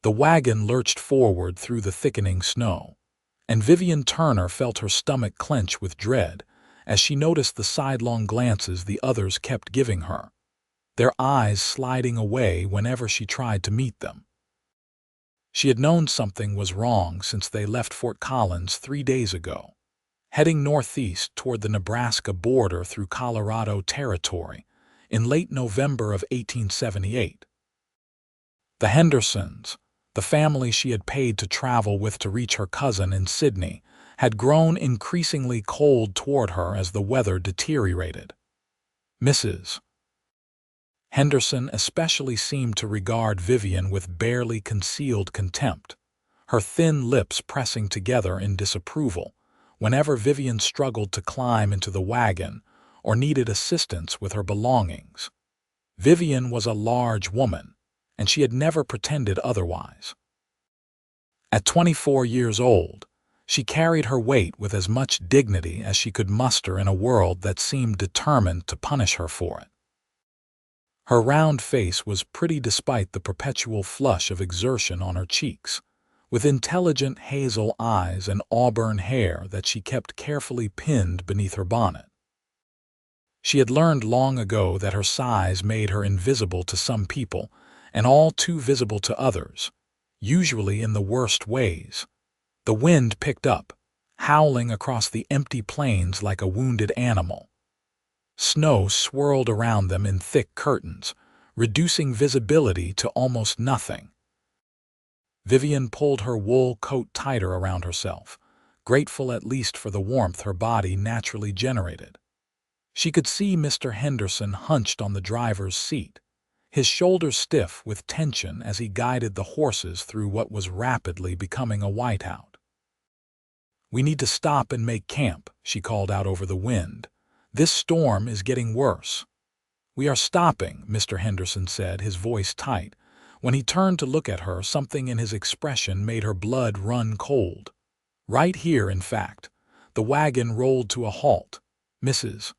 The wagon lurched forward through the thickening snow, and Vivian Turner felt her stomach clench with dread as she noticed the sidelong glances the others kept giving her, their eyes sliding away whenever she tried to meet them. She had known something was wrong since they left Fort Collins 3 days ago, heading northeast toward the Nebraska border through Colorado territory in late November of 1878. The Hendersons, the family she had paid to travel with to reach her cousin in Sydney, had grown increasingly cold toward her as the weather deteriorated. Mrs. Henderson especially seemed to regard Vivian with barely concealed contempt, her thin lips pressing together in disapproval whenever Vivian struggled to climb into the wagon or needed assistance with her belongings. Vivian was a large woman, and she had never pretended otherwise. At 24 years old, she carried her weight with as much dignity as she could muster in a world that seemed determined to punish her for it. Her round face was pretty despite the perpetual flush of exertion on her cheeks, with intelligent hazel eyes and auburn hair that she kept carefully pinned beneath her bonnet. She had learned long ago that her size made her invisible to some people and all too visible to others, usually in the worst ways. The wind picked up, howling across the empty plains like a wounded animal. Snow swirled around them in thick curtains, reducing visibility to almost nothing. Vivian pulled her wool coat tighter around herself, grateful at least for the warmth her body naturally generated. She could see Mr. Henderson hunched on the driver's seat, his shoulders stiff with tension as he guided the horses through what was rapidly becoming a whiteout. "We need to stop and make camp," she called out over the wind. "This storm is getting worse." "We are stopping," Mr. Henderson said, his voice tight. When he turned to look at her, something in his expression made her blood run cold. "Right here, in fact." The wagon rolled to a halt. Mrs.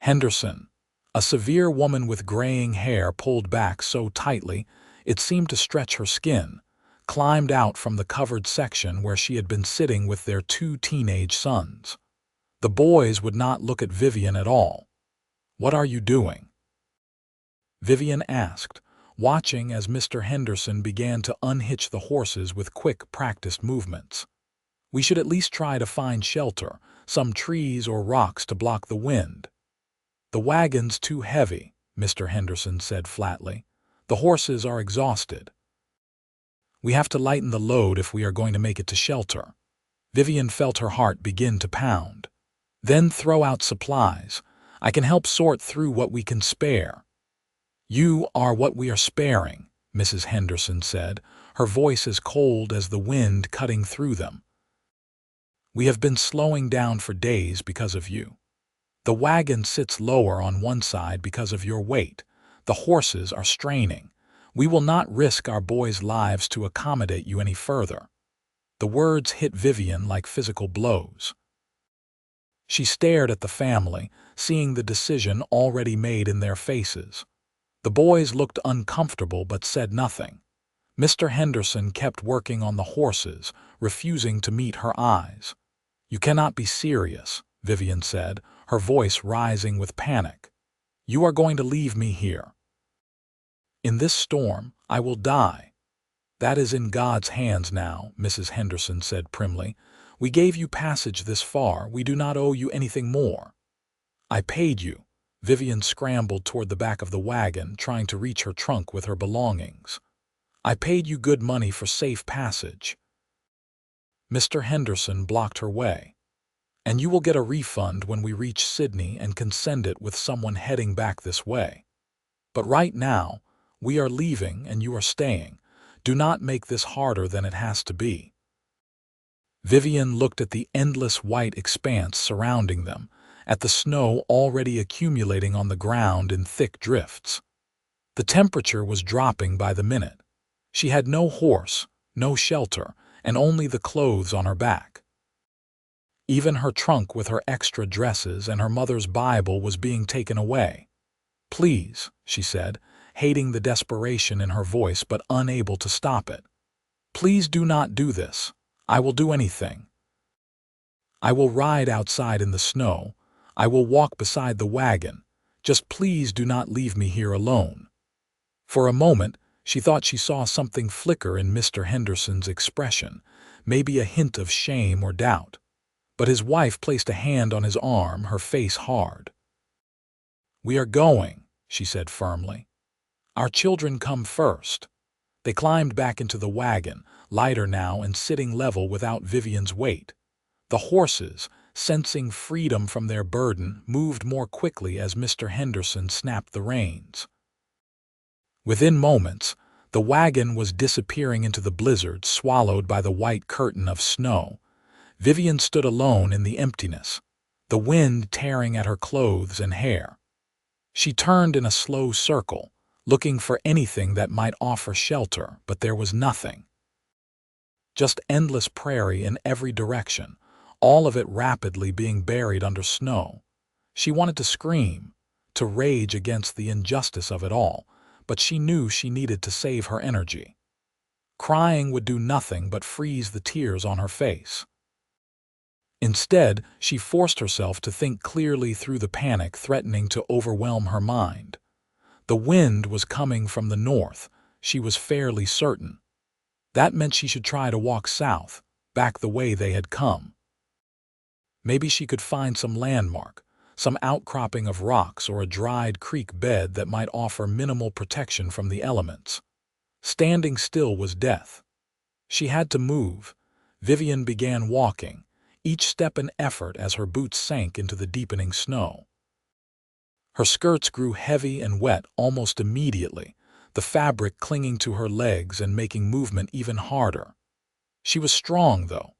Henderson, a severe woman with graying hair pulled back so tightly it seemed to stretch her skin, climbed out from the covered section where she had been sitting with their 2 teenage sons. The boys would not look at Vivian at all. "What are you doing?" Vivian asked, watching as Mr. Henderson began to unhitch the horses with quick, practiced movements. "We should at least try to find shelter, some trees or rocks to block the wind." "The wagon's too heavy," Mr. Henderson said flatly. "The horses are exhausted. We have to lighten the load if we are going to make it to shelter." Vivian felt her heart begin to pound. "Then throw out supplies. I can help sort through what we can spare." "You are what we are sparing," Mrs. Henderson said, her voice as cold as the wind cutting through them. "We have been slowing down for days because of you. The wagon sits lower on one side because of your weight. The horses are straining. We will not risk our boys' lives to accommodate you any further." The words hit Vivian like physical blows. She stared at the family, seeing the decision already made in their faces. The boys looked uncomfortable but said nothing. Mr. Henderson kept working on the horses, refusing to meet her eyes. "You cannot be serious," Vivian said, her voice rising with panic. "You are going to leave me here. In this storm, I will die." "That is in God's hands now," Mrs. Henderson said primly. "We gave you passage this far. We do not owe you anything more." "I paid you." Vivian scrambled toward the back of the wagon, trying to reach her trunk with her belongings. "I paid you good money for safe passage." Mr. Henderson blocked her way. "And you will get a refund when we reach Sydney and can send it with someone heading back this way. But right now, we are leaving and you are staying. Do not make this harder than it has to be." Vivian looked at the endless white expanse surrounding them, at the snow already accumulating on the ground in thick drifts. The temperature was dropping by the minute. She had no horse, no shelter, and only the clothes on her back. Even her trunk with her extra dresses and her mother's Bible was being taken away. "Please," she said, hating the desperation in her voice but unable to stop it. "Please do not do this. I will do anything. I will ride outside in the snow. I will walk beside the wagon. Just please do not leave me here alone." For a moment, she thought she saw something flicker in Mr. Henderson's expression, maybe a hint of shame or doubt. But his wife placed a hand on his arm, her face hard. "We are going," she said firmly. "Our children come first." They climbed back into the wagon, lighter now and sitting level without Vivian's weight. The horses, sensing freedom from their burden, moved more quickly as Mr. Henderson snapped the reins. Within moments, the wagon was disappearing into the blizzard, swallowed by the white curtain of snow. Vivian stood alone in the emptiness, the wind tearing at her clothes and hair. She turned in a slow circle, looking for anything that might offer shelter, but there was nothing. Just endless prairie in every direction, all of it rapidly being buried under snow. She wanted to scream, to rage against the injustice of it all, but she knew she needed to save her energy. Crying would do nothing but freeze the tears on her face. Instead, she forced herself to think clearly through the panic threatening to overwhelm her mind. The wind was coming from the north, she was fairly certain. That meant she should try to walk south, back the way they had come. Maybe she could find some landmark, some outcropping of rocks or a dried creek bed that might offer minimal protection from the elements. Standing still was death. She had to move. Vivian began walking, each step an effort as her boots sank into the deepening snow. Her skirts grew heavy and wet almost immediately, the fabric clinging to her legs and making movement even harder. She was strong, though.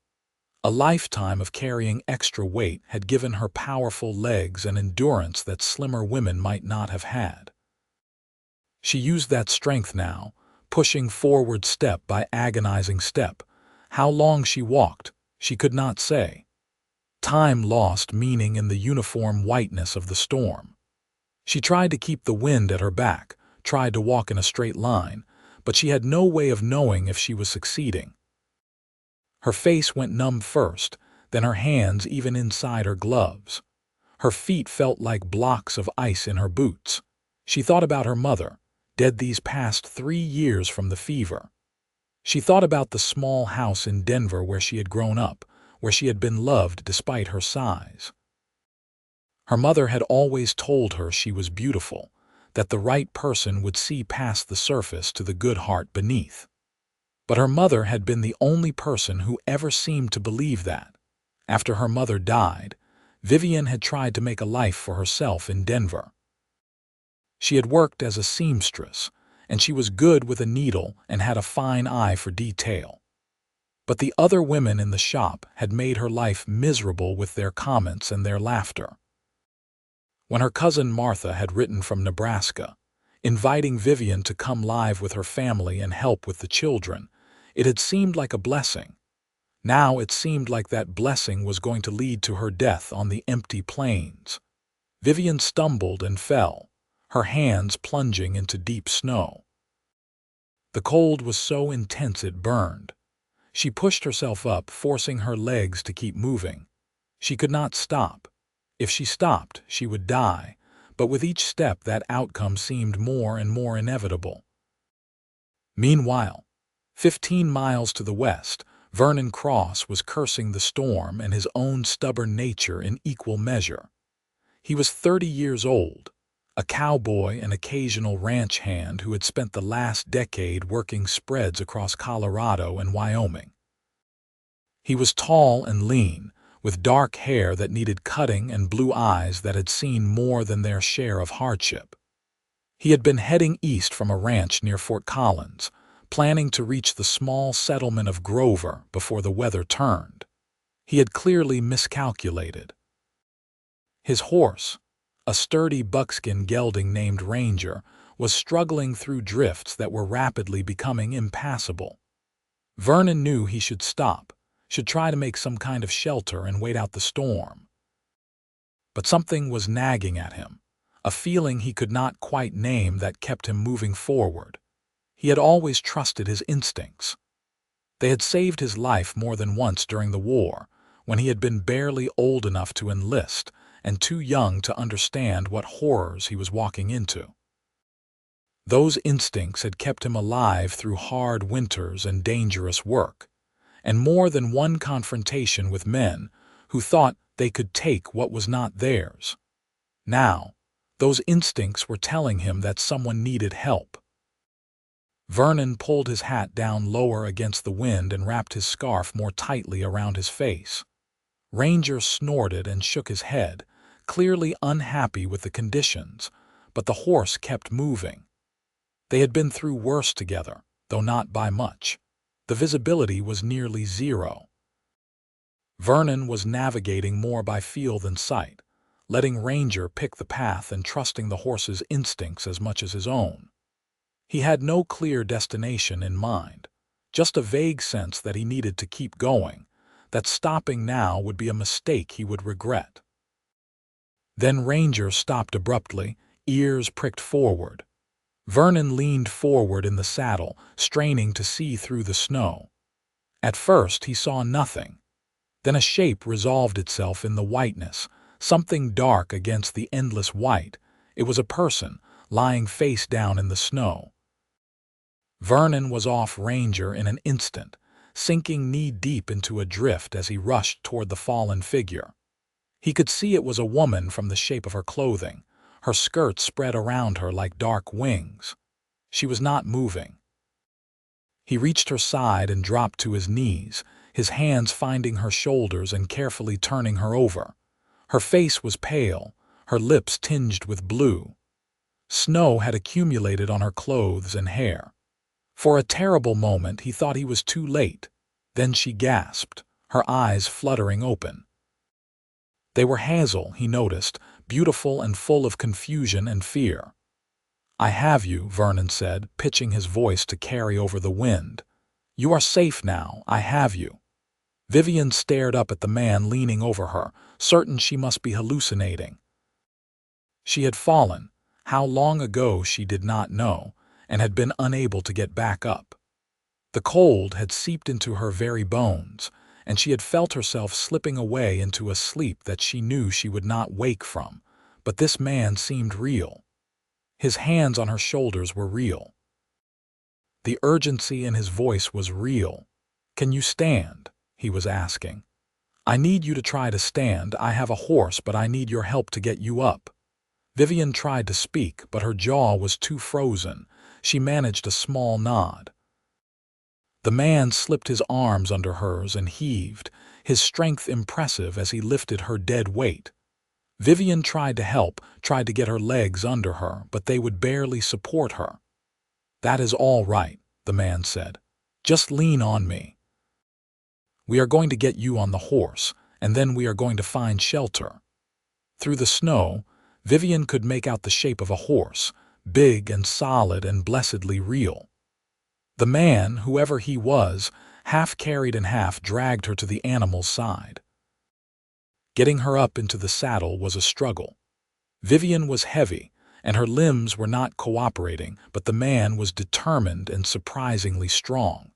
A lifetime of carrying extra weight had given her powerful legs an endurance that slimmer women might not have had. She used that strength now, pushing forward step by agonizing step. How long she walked, she could not say. Time lost meaning in the uniform whiteness of the storm. She tried to keep the wind at her back, tried to walk in a straight line, but she had no way of knowing if she was succeeding. Her face went numb first, then her hands even inside her gloves. Her feet felt like blocks of ice in her boots. She thought about her mother, dead these past 3 years from the fever. She thought about the small house in Denver where she had grown up, where she had been loved despite her size. Her mother had always told her she was beautiful, that the right person would see past the surface to the good heart beneath. But her mother had been the only person who ever seemed to believe that. After her mother died, Vivian had tried to make a life for herself in Denver. She had worked as a seamstress, and she was good with a needle and had a fine eye for detail. But the other women in the shop had made her life miserable with their comments and their laughter. When her cousin Martha had written from Nebraska, inviting Vivian to come live with her family and help with the children, it had seemed like a blessing. Now it seemed like that blessing was going to lead to her death on the empty plains. Vivian stumbled and fell, her hands plunging into deep snow. The cold was so intense it burned. She pushed herself up, forcing her legs to keep moving. She could not stop. If she stopped, she would die, but with each step that outcome seemed more and more inevitable. Meanwhile, 15 miles to the west, Vernon Cross was cursing the storm and his own stubborn nature in equal measure. He was 30 years old, a cowboy and occasional ranch hand who had spent the last decade working spreads across Colorado and Wyoming. He was tall and lean, with dark hair that needed cutting and blue eyes that had seen more than their share of hardship. He had been heading east from a ranch near Fort Collins, planning to reach the small settlement of Grover before the weather turned. He had clearly miscalculated. His horse, a sturdy buckskin gelding named Ranger, was struggling through drifts that were rapidly becoming impassable. Vernon knew he should stop, should try to make some kind of shelter and wait out the storm. But something was nagging at him, a feeling he could not quite name that kept him moving forward. He had always trusted his instincts. They had saved his life more than once during the war, when he had been barely old enough to enlist and too young to understand what horrors he was walking into. Those instincts had kept him alive through hard winters and dangerous work, and more than one confrontation with men who thought they could take what was not theirs. Now, those instincts were telling him that someone needed help. Vernon pulled his hat down lower against the wind and wrapped his scarf more tightly around his face. Ranger snorted and shook his head, clearly unhappy with the conditions, but the horse kept moving. They had been through worse together, though not by much. The visibility was nearly zero. Vernon was navigating more by feel than sight, letting Ranger pick the path and trusting the horse's instincts as much as his own. He had no clear destination in mind, just a vague sense that he needed to keep going, that stopping now would be a mistake he would regret. Then Ranger stopped abruptly, ears pricked forward. Vernon leaned forward in the saddle, straining to see through the snow. At first he saw nothing. Then a shape resolved itself in the whiteness, something dark against the endless white. It was a person, lying face down in the snow. Vernon was off Ranger in an instant, sinking knee-deep into a drift as he rushed toward the fallen figure. He could see it was a woman from the shape of her clothing, her skirts spread around her like dark wings. She was not moving. He reached her side and dropped to his knees, his hands finding her shoulders and carefully turning her over. Her face was pale, her lips tinged with blue. Snow had accumulated on her clothes and hair. For a terrible moment he thought he was too late. Then she gasped, her eyes fluttering open. They were Hazel, he noticed, beautiful and full of confusion and fear. "I have you," Vernon said, pitching his voice to carry over the wind. "You are safe now, I have you." Vivian stared up at the man leaning over her, certain she must be hallucinating. She had fallen, how long ago she did not know, and had been unable to get back up. The cold had seeped into her very bones, and she had felt herself slipping away into a sleep that she knew she would not wake from, but this man seemed real. His hands on her shoulders were real. The urgency in his voice was real. "Can you stand?" he was asking. "I need you to try to stand. I have a horse, but I need your help to get you up." Vivian tried to speak, but her jaw was too frozen. She managed a small nod. The man slipped his arms under hers and heaved, his strength impressive as he lifted her dead weight. Vivian tried to help, tried to get her legs under her, but they would barely support her. "That is all right," the man said. "Just lean on me. We are going to get you on the horse, and then we are going to find shelter." Through the snow, Vivian could make out the shape of a horse, big and solid and blessedly real. The man, whoever he was, half carried and half dragged her to the animal's side. Getting her up into the saddle was a struggle. Vivian was heavy, and her limbs were not cooperating, but the man was determined and surprisingly strong.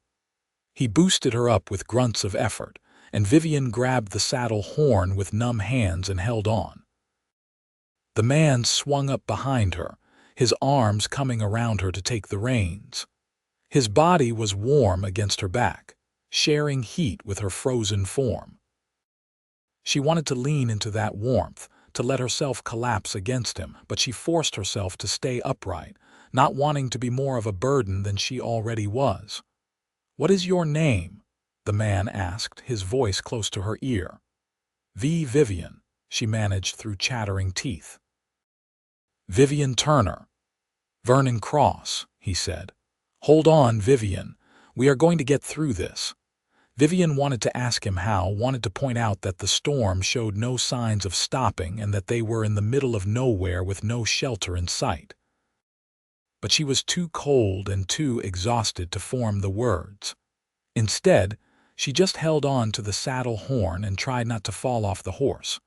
He boosted her up with grunts of effort, and Vivian grabbed the saddle horn with numb hands and held on. The man swung up behind her, his arms coming around her to take the reins. His body was warm against her back, sharing heat with her frozen form. She wanted to lean into that warmth, to let herself collapse against him, but she forced herself to stay upright, not wanting to be more of a burden than she already was. "What is your name?" the man asked, his voice close to her ear. Vivian," she managed through chattering teeth. "Vivian Turner." "Vernon Cross," he said. "Hold on, Vivian. We are going to get through this." Vivian wanted to ask him how, wanted to point out that the storm showed no signs of stopping and that they were in the middle of nowhere with no shelter in sight. But she was too cold and too exhausted to form the words. Instead, she just held on to the saddle horn and tried not to fall off the horse.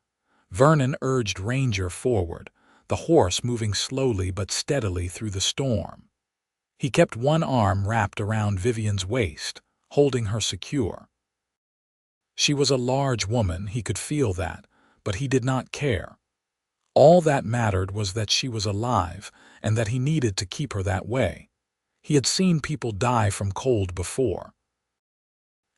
Vernon urged Ranger forward, the horse moving slowly but steadily through the storm. He kept one arm wrapped around Vivian's waist, holding her secure. She was a large woman, he could feel that, but he did not care. All that mattered was that she was alive and that he needed to keep her that way. He had seen people die from cold before.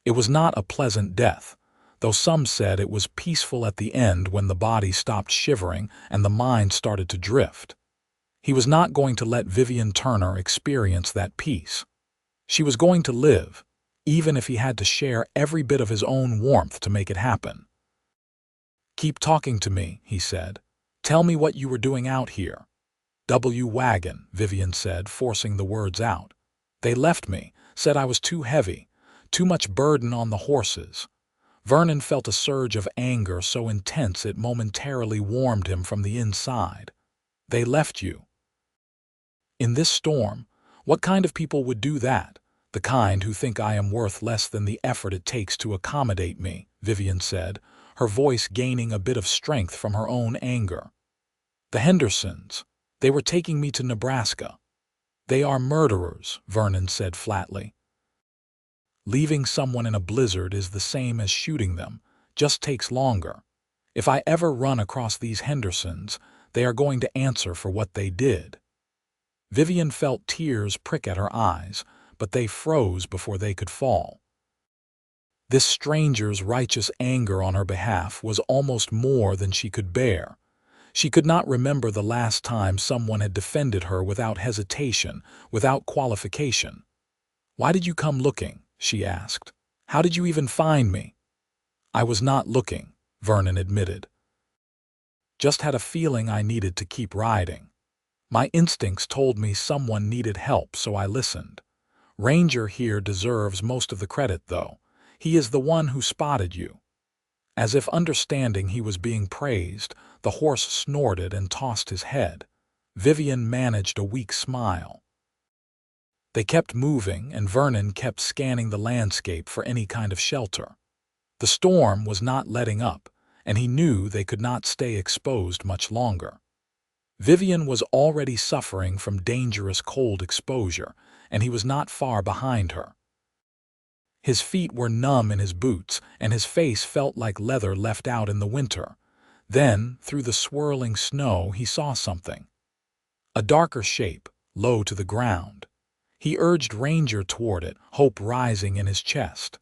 It was not a pleasant death, though some said it was peaceful at the end when the body stopped shivering and the mind started to drift. He was not going to let Vivian Turner experience that peace. She was going to live, even if he had to share every bit of his own warmth to make it happen. "Keep talking to me," he said. "Tell me what you were doing out here." "Wagon," Vivian said, forcing the words out. "They left me, said I was too heavy, too much burden on the horses." Vernon felt a surge of anger so intense it momentarily warmed him from the inside. "They left you? In this storm? What kind of people would do that?" "The kind who think I am worth less than the effort it takes to accommodate me," Vivian said, her voice gaining a bit of strength from her own anger. "The Hendersons. They were taking me to Nebraska." "They are murderers," Vernon said flatly. "Leaving someone in a blizzard is the same as shooting them, just takes longer. If I ever run across these Hendersons, they are going to answer for what they did." Vivian felt tears prick at her eyes, but they froze before they could fall. This stranger's righteous anger on her behalf was almost more than she could bear. She could not remember the last time someone had defended her without hesitation, without qualification. "Why did you come looking?" she asked. "How did you even find me?" "I was not looking," Vernon admitted. "Just had a feeling I needed to keep riding. My instincts told me someone needed help, so I listened. Ranger here deserves most of the credit, though. He is the one who spotted you." As if understanding he was being praised, the horse snorted and tossed his head. Vivian managed a weak smile. They kept moving, and Vernon kept scanning the landscape for any kind of shelter. The storm was not letting up, and he knew they could not stay exposed much longer. Vivian was already suffering from dangerous cold exposure, and he was not far behind her. His feet were numb in his boots, and his face felt like leather left out in the winter. Then, through the swirling snow, he saw something. A darker shape, low to the ground. He urged Ranger toward it, hope rising in his chest.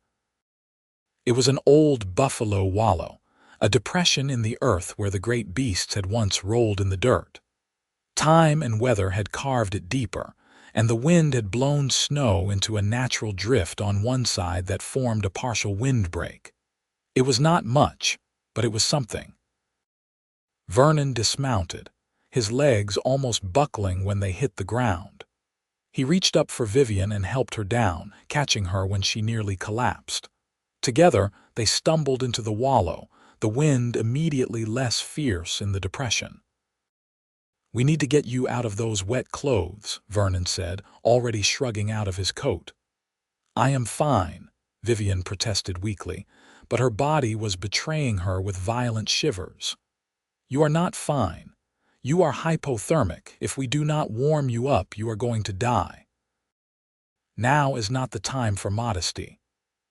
It was an old buffalo wallow, a depression in the earth where the great beasts had once rolled in the dirt. Time and weather had carved it deeper, and the wind had blown snow into a natural drift on one side that formed a partial windbreak. It was not much, but it was something. Vernon dismounted, his legs almost buckling when they hit the ground. He reached up for Vivian and helped her down, catching her when she nearly collapsed. Together, they stumbled into the wallow, the wind immediately less fierce in the depression. "We need to get you out of those wet clothes," Vernon said, already shrugging out of his coat. "I am fine," Vivian protested weakly, but her body was betraying her with violent shivers. "You are not fine. You are hypothermic. If we do not warm you up, you are going to die." Now is not the time for modesty.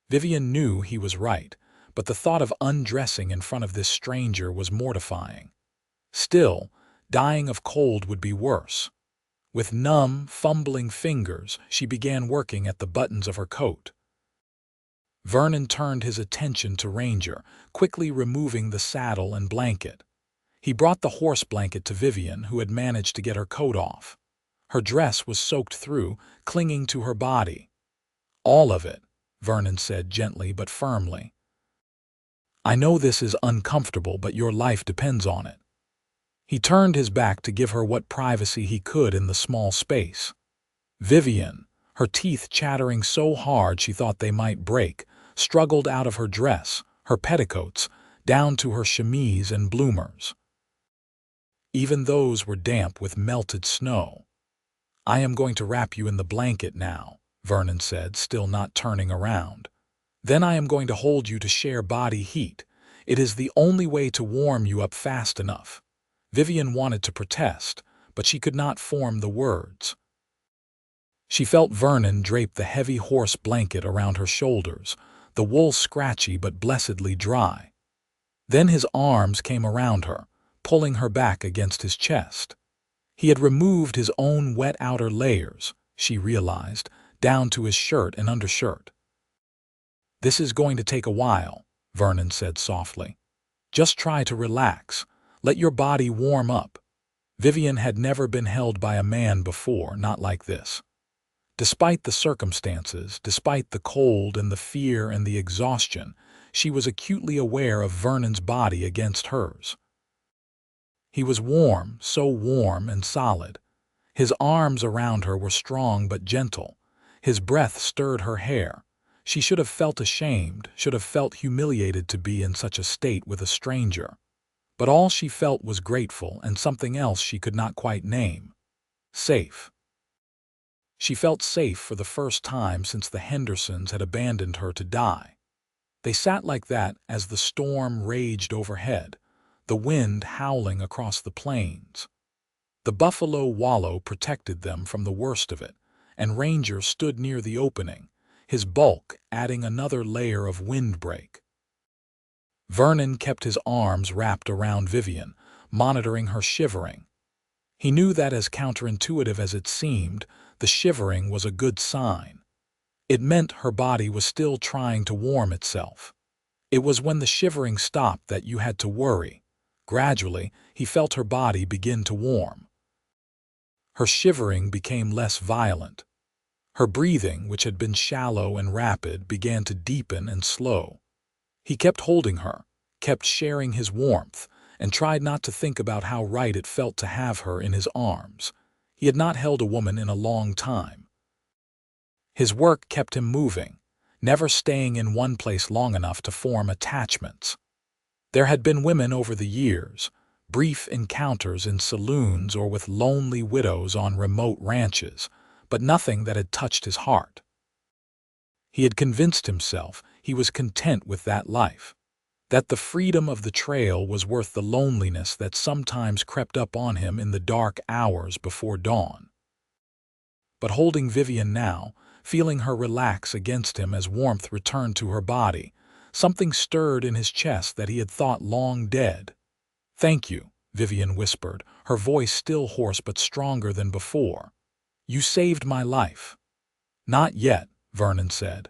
Vivian knew he was right, but the thought of undressing in front of this stranger was mortifying. Still, dying of cold would be worse. With numb, fumbling fingers, she began working at the buttons of her coat. Vernon turned his attention to Ranger, quickly removing the saddle and blanket. He brought the horse blanket to Vivian, who had managed to get her coat off. Her dress was soaked through, clinging to her body. "All of it," Vernon said gently but firmly. "I know this is uncomfortable, but your life depends on it." He turned his back to give her what privacy he could in the small space. Vivian, her teeth chattering so hard she thought they might break, struggled out of her dress, her petticoats, down to her chemise and bloomers. Even those were damp with melted snow. "I am going to wrap you in the blanket now," Vernon said, still not turning around. "Then I am going to hold you to share body heat. It is the only way to warm you up fast enough." Vivian wanted to protest, but she could not form the words. She felt Vernon drape the heavy horse blanket around her shoulders, the wool scratchy but blessedly dry. Then his arms came around her, pulling her back against his chest. He had removed his own wet outer layers, she realized, down to his shirt and undershirt. "This is going to take a while," Vernon said softly. "Just try to relax. Let your body warm up." Vivian had never been held by a man before, not like this. Despite the circumstances, despite the cold and the fear and the exhaustion, she was acutely aware of Vernon's body against hers. He was warm, so warm and solid. His arms around her were strong but gentle. His breath stirred her hair. She should have felt ashamed, should have felt humiliated to be in such a state with a stranger. But all she felt was grateful and something else she could not quite name. Safe. She felt safe for the first time since the Hendersons had abandoned her to die. They sat like that as the storm raged overhead, the wind howling across the plains. The buffalo wallow protected them from the worst of it, and Ranger stood near the opening, his bulk adding another layer of windbreak. Vernon kept his arms wrapped around Vivian, monitoring her shivering. He knew that, as counterintuitive as it seemed, the shivering was a good sign. It meant her body was still trying to warm itself. It was when the shivering stopped that you had to worry. Gradually, he felt her body begin to warm. Her shivering became less violent. Her breathing, which had been shallow and rapid, began to deepen and slow. He kept holding her, kept sharing his warmth, and tried not to think about how right it felt to have her in his arms. He had not held a woman in a long time. His work kept him moving, never staying in one place long enough to form attachments. There had been women over the years, brief encounters in saloons or with lonely widows on remote ranches, but nothing that had touched his heart. He had convinced himself he was content with that life, that the freedom of the trail was worth the loneliness that sometimes crept up on him in the dark hours before dawn. But holding Vivian now, feeling her relax against him as warmth returned to her body, something stirred in his chest that he had thought long dead. "Thank you," Vivian whispered, her voice still hoarse but stronger than before. "You saved my life." "Not yet," Vernon said.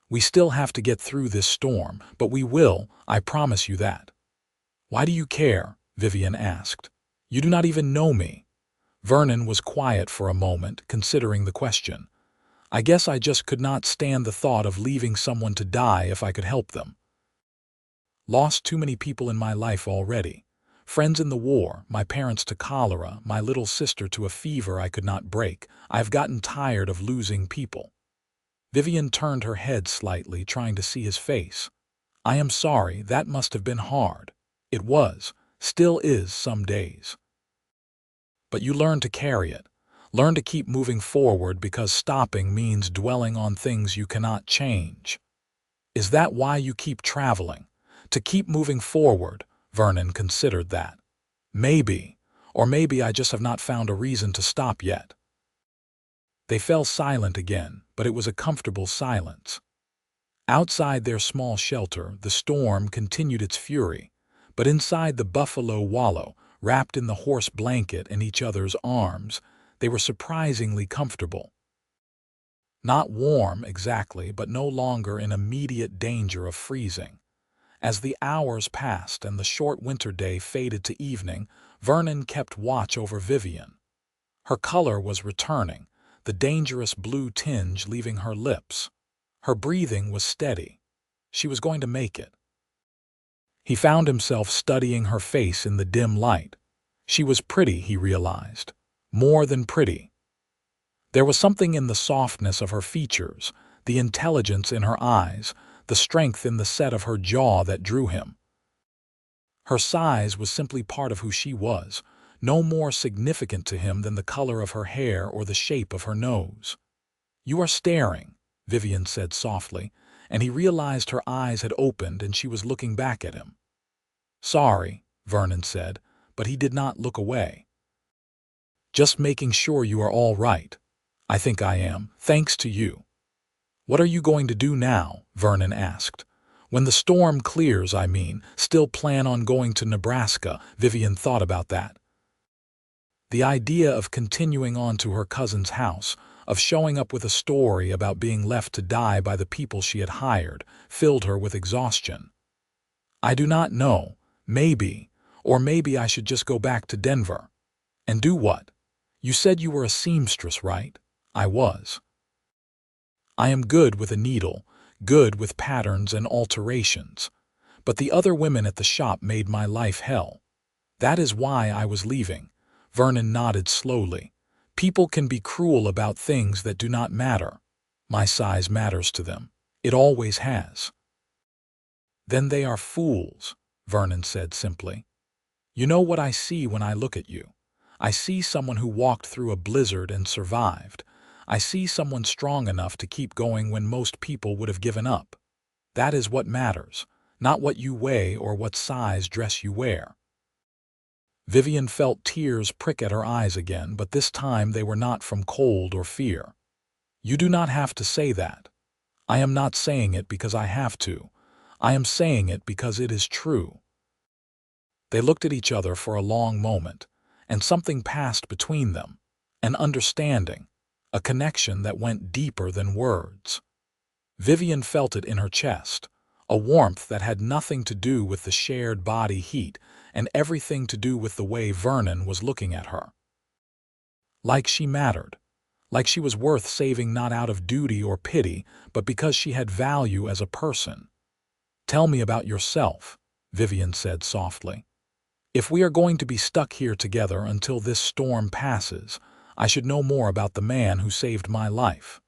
"We still have to get through this storm, but we will, I promise you that." "Why do you care?" Vivian asked. "You do not even know me." Vernon was quiet for a moment, considering the question. "I guess I just could not stand the thought of leaving someone to die if I could help them. Lost too many people in my life already. Friends in the war, my parents to cholera, my little sister to a fever I could not break. I've gotten tired of losing people." Vivian turned her head slightly, trying to see his face. "I am sorry, that must have been hard." "It was, still is some days. But you learn to carry it. Learn to keep moving forward, because stopping means dwelling on things you cannot change." "Is that why you keep traveling? To keep moving forward?" Vernon considered that. "Maybe. Or maybe I just have not found a reason to stop yet." They fell silent again, but it was a comfortable silence. Outside their small shelter, the storm continued its fury, but inside the buffalo wallow, wrapped in the horse blanket and each other's arms, they were surprisingly comfortable. Not warm exactly, but no longer in immediate danger of freezing. As the hours passed and the short winter day faded to evening, Vernon kept watch over Vivian. Her color was returning, the dangerous blue tinge leaving her lips. Her breathing was steady. She was going to make it. He found himself studying her face in the dim light. She was pretty, he realized. More than pretty. There was something in the softness of her features, the intelligence in her eyes, the strength in the set of her jaw that drew him. Her size was simply part of who she was, no more significant to him than the color of her hair or the shape of her nose. "You are staring," Vivian said softly, and he realized her eyes had opened and she was looking back at him. "Sorry," Vernon said, but he did not look away. "Just making sure you are all right." "I think I am, thanks to you." "What are you going to do now?" Vernon asked. "When the storm clears, I mean. Still plan on going to Nebraska?" Vivian thought about that. The idea of continuing on to her cousin's house, of showing up with a story about being left to die by the people she had hired, filled her with exhaustion. "I do not know. Maybe. Or maybe I should just go back to Denver." "And do what?" "You said you were a seamstress, right?" "I was." "I am good with a needle, good with patterns and alterations. But the other women at the shop made my life hell. That is why I was leaving." Vernon nodded slowly. "People can be cruel about things that do not matter. My size matters to them. It always has." "Then they are fools," Vernon said simply. "You know what I see when I look at you? I see someone who walked through a blizzard and survived. I see someone strong enough to keep going when most people would have given up. That is what matters, not what you weigh or what size dress you wear." Vivian felt tears prick at her eyes again, but this time they were not from cold or fear. "You do not have to say that. I am not saying it because I have to. I am saying it because it is true." They looked at each other for a long moment, and something passed between them, an understanding, a connection that went deeper than words. Vivian felt it in her chest, a warmth that had nothing to do with the shared body heat and everything to do with the way Vernon was looking at her. Like she mattered, like she was worth saving not out of duty or pity, but because she had value as a person. "Tell me about yourself," Vivian said softly. "If we are going to be stuck here together until this storm passes, I should know more about the man who saved my life."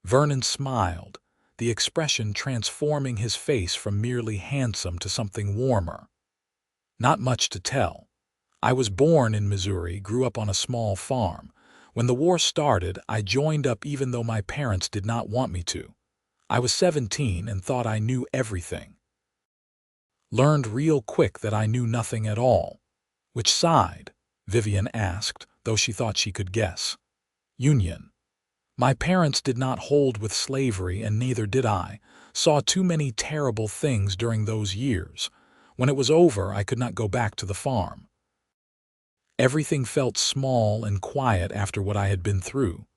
Vernon smiled, the expression transforming his face from merely handsome to something warmer. "Not much to tell. I was born in Missouri, grew up on a small farm. When the war started, I joined up even though my parents did not want me to. I was 17 and thought I knew everything. Learned real quick that I knew nothing at all." "Which side?" Vivian asked, though she thought she could guess. "Union. My parents did not hold with slavery, and neither did I. Saw too many terrible things during those years. When it was over, I could not go back to the farm. Everything felt small and quiet after what I had been through.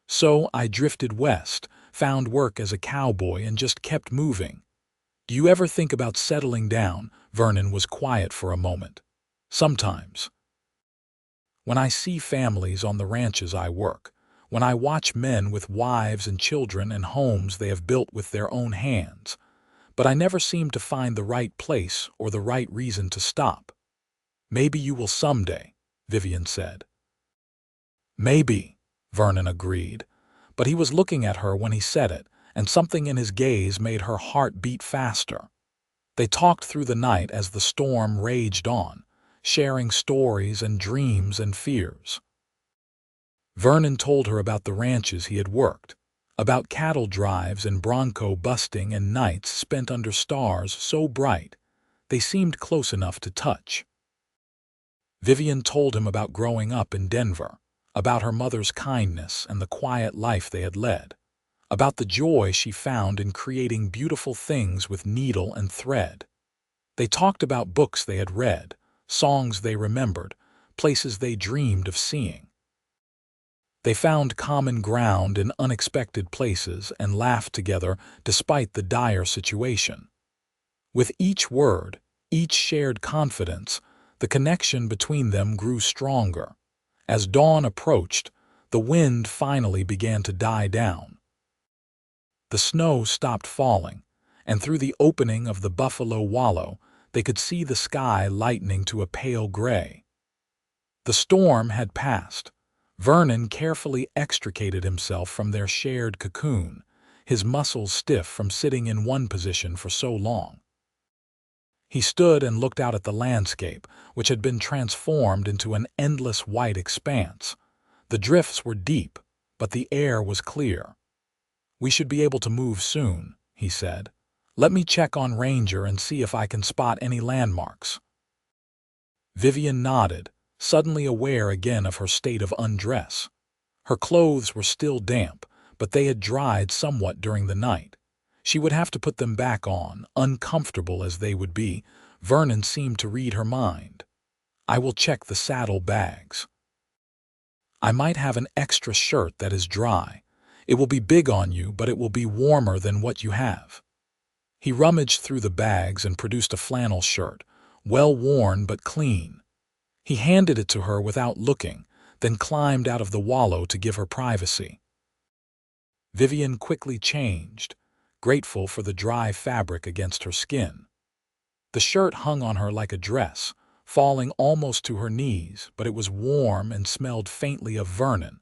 So I drifted west, found work as a cowboy, and just kept moving." "Do you ever think about settling down?" Vernon was quiet for a moment. "Sometimes. When I see families on the ranches I work, when I watch men with wives and children and homes they have built with their own hands. But I never seem to find the right place or the right reason to stop." "Maybe you will someday," Vivian said. "Maybe," Vernon agreed, but he was looking at her when he said it, and something in his gaze made her heart beat faster. They talked through the night as the storm raged on, sharing stories and dreams and fears. Vernon told her about the ranches he had worked, about cattle drives and bronco busting and nights spent under stars so bright they seemed close enough to touch. Vivian told him about growing up in Denver, about her mother's kindness and the quiet life they had led, about the joy she found in creating beautiful things with needle and thread. They talked about books they had read, songs they remembered, places they dreamed of seeing. They found common ground in unexpected places and laughed together despite the dire situation. With each word, each shared confidence, the connection between them grew stronger. As dawn approached, the wind finally began to die down. The snow stopped falling, and through the opening of the buffalo wallow, they could see the sky lightening to a pale gray. The storm had passed. Vernon carefully extricated himself from their shared cocoon, his muscles stiff from sitting in one position for so long. He stood and looked out at the landscape, which had been transformed into an endless white expanse. The drifts were deep, but the air was clear. "We should be able to move soon," he said. "Let me check on Ranger and see if I can spot any landmarks." Vivian nodded, suddenly aware again of her state of undress. Her clothes were still damp, but they had dried somewhat during the night. She would have to put them back on, uncomfortable as they would be. Vernon seemed to read her mind. "I will check the saddle bags. I might have an extra shirt that is dry. It will be big on you, but it will be warmer than what you have." He rummaged through the bags and produced a flannel shirt, well worn but clean. He handed it to her without looking, then climbed out of the wallow to give her privacy. Vivian quickly changed, grateful for the dry fabric against her skin. The shirt hung on her like a dress, falling almost to her knees, but it was warm and smelled faintly of Vernon,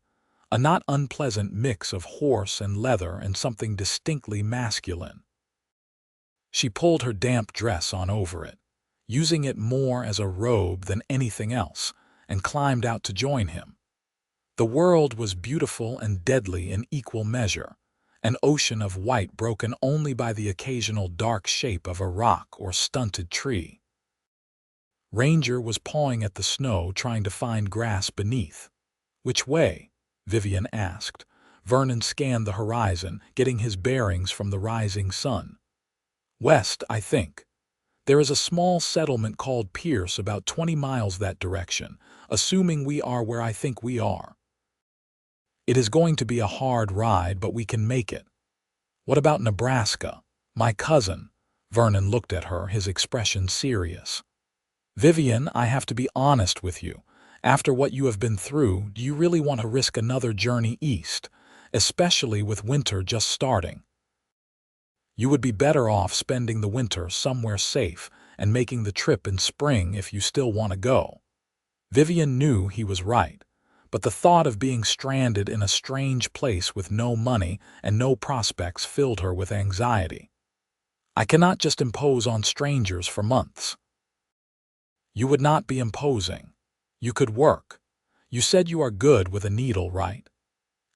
a not unpleasant mix of horse and leather and something distinctly masculine. She pulled her damp dress on over it, using it more as a robe than anything else, and climbed out to join him. The world was beautiful and deadly in equal measure, an ocean of white broken only by the occasional dark shape of a rock or stunted tree. Ranger was pawing at the snow, trying to find grass beneath. "Which way?" Vivian asked. Vernon scanned the horizon, getting his bearings from the rising sun. "West, I think. There is a small settlement called Pierce about 20 miles that direction, assuming we are where I think we are. It is going to be a hard ride, but we can make it." "What about Nebraska? My cousin?" Vernon looked at her, his expression serious. "Vivian, I have to be honest with you. After what you have been through, do you really want to risk another journey east, especially with winter just starting? You would be better off spending the winter somewhere safe and making the trip in spring if you still want to go." Vivian knew he was right, but the thought of being stranded in a strange place with no money and no prospects filled her with anxiety. "I cannot just impose on strangers for months." "You would not be imposing. You could work. You said you are good with a needle, right?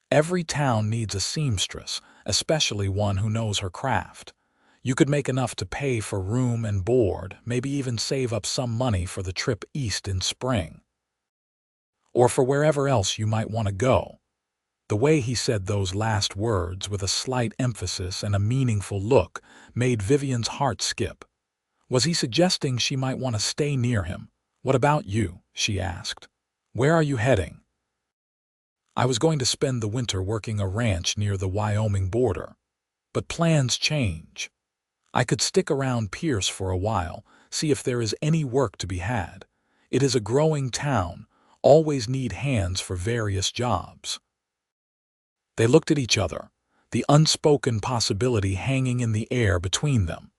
Every town needs a seamstress, especially one who knows her craft. You could make enough to pay for room and board, maybe even save up some money for the trip east in spring. Or for wherever else you might want to go." The way he said those last words with a slight emphasis and a meaningful look made Vivian's heart skip. Was he suggesting she might want to stay near him? "What about you?" she asked. "Where are you heading?" "I was going to spend the winter working a ranch near the Wyoming border. But plans change. I could stick around Pierce for a while, see if there is any work to be had. It is a growing town, always need hands for various jobs." They looked at each other, the unspoken possibility hanging in the air between them.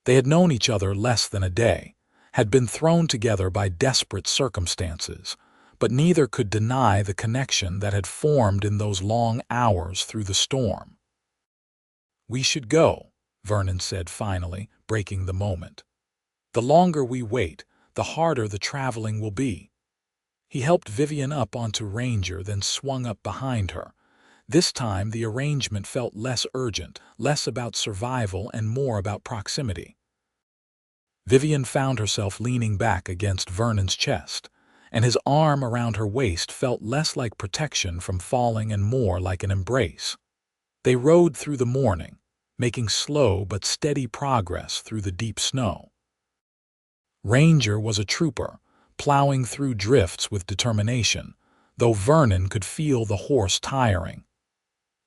They had known each other less than a day, had been thrown together by desperate circumstances, but neither could deny the connection that had formed in those long hours through the storm. "We should go," Vernon said finally, breaking the moment. "The longer we wait, the harder the traveling will be." He helped Vivian up onto Ranger, then swung up behind her. This time the arrangement felt less urgent, less about survival and more about proximity. Vivian found herself leaning back against Vernon's chest, and his arm around her waist felt less like protection from falling and more like an embrace. They rode through the morning, making slow but steady progress through the deep snow. Ranger was a trooper, plowing through drifts with determination, though Vernon could feel the horse tiring.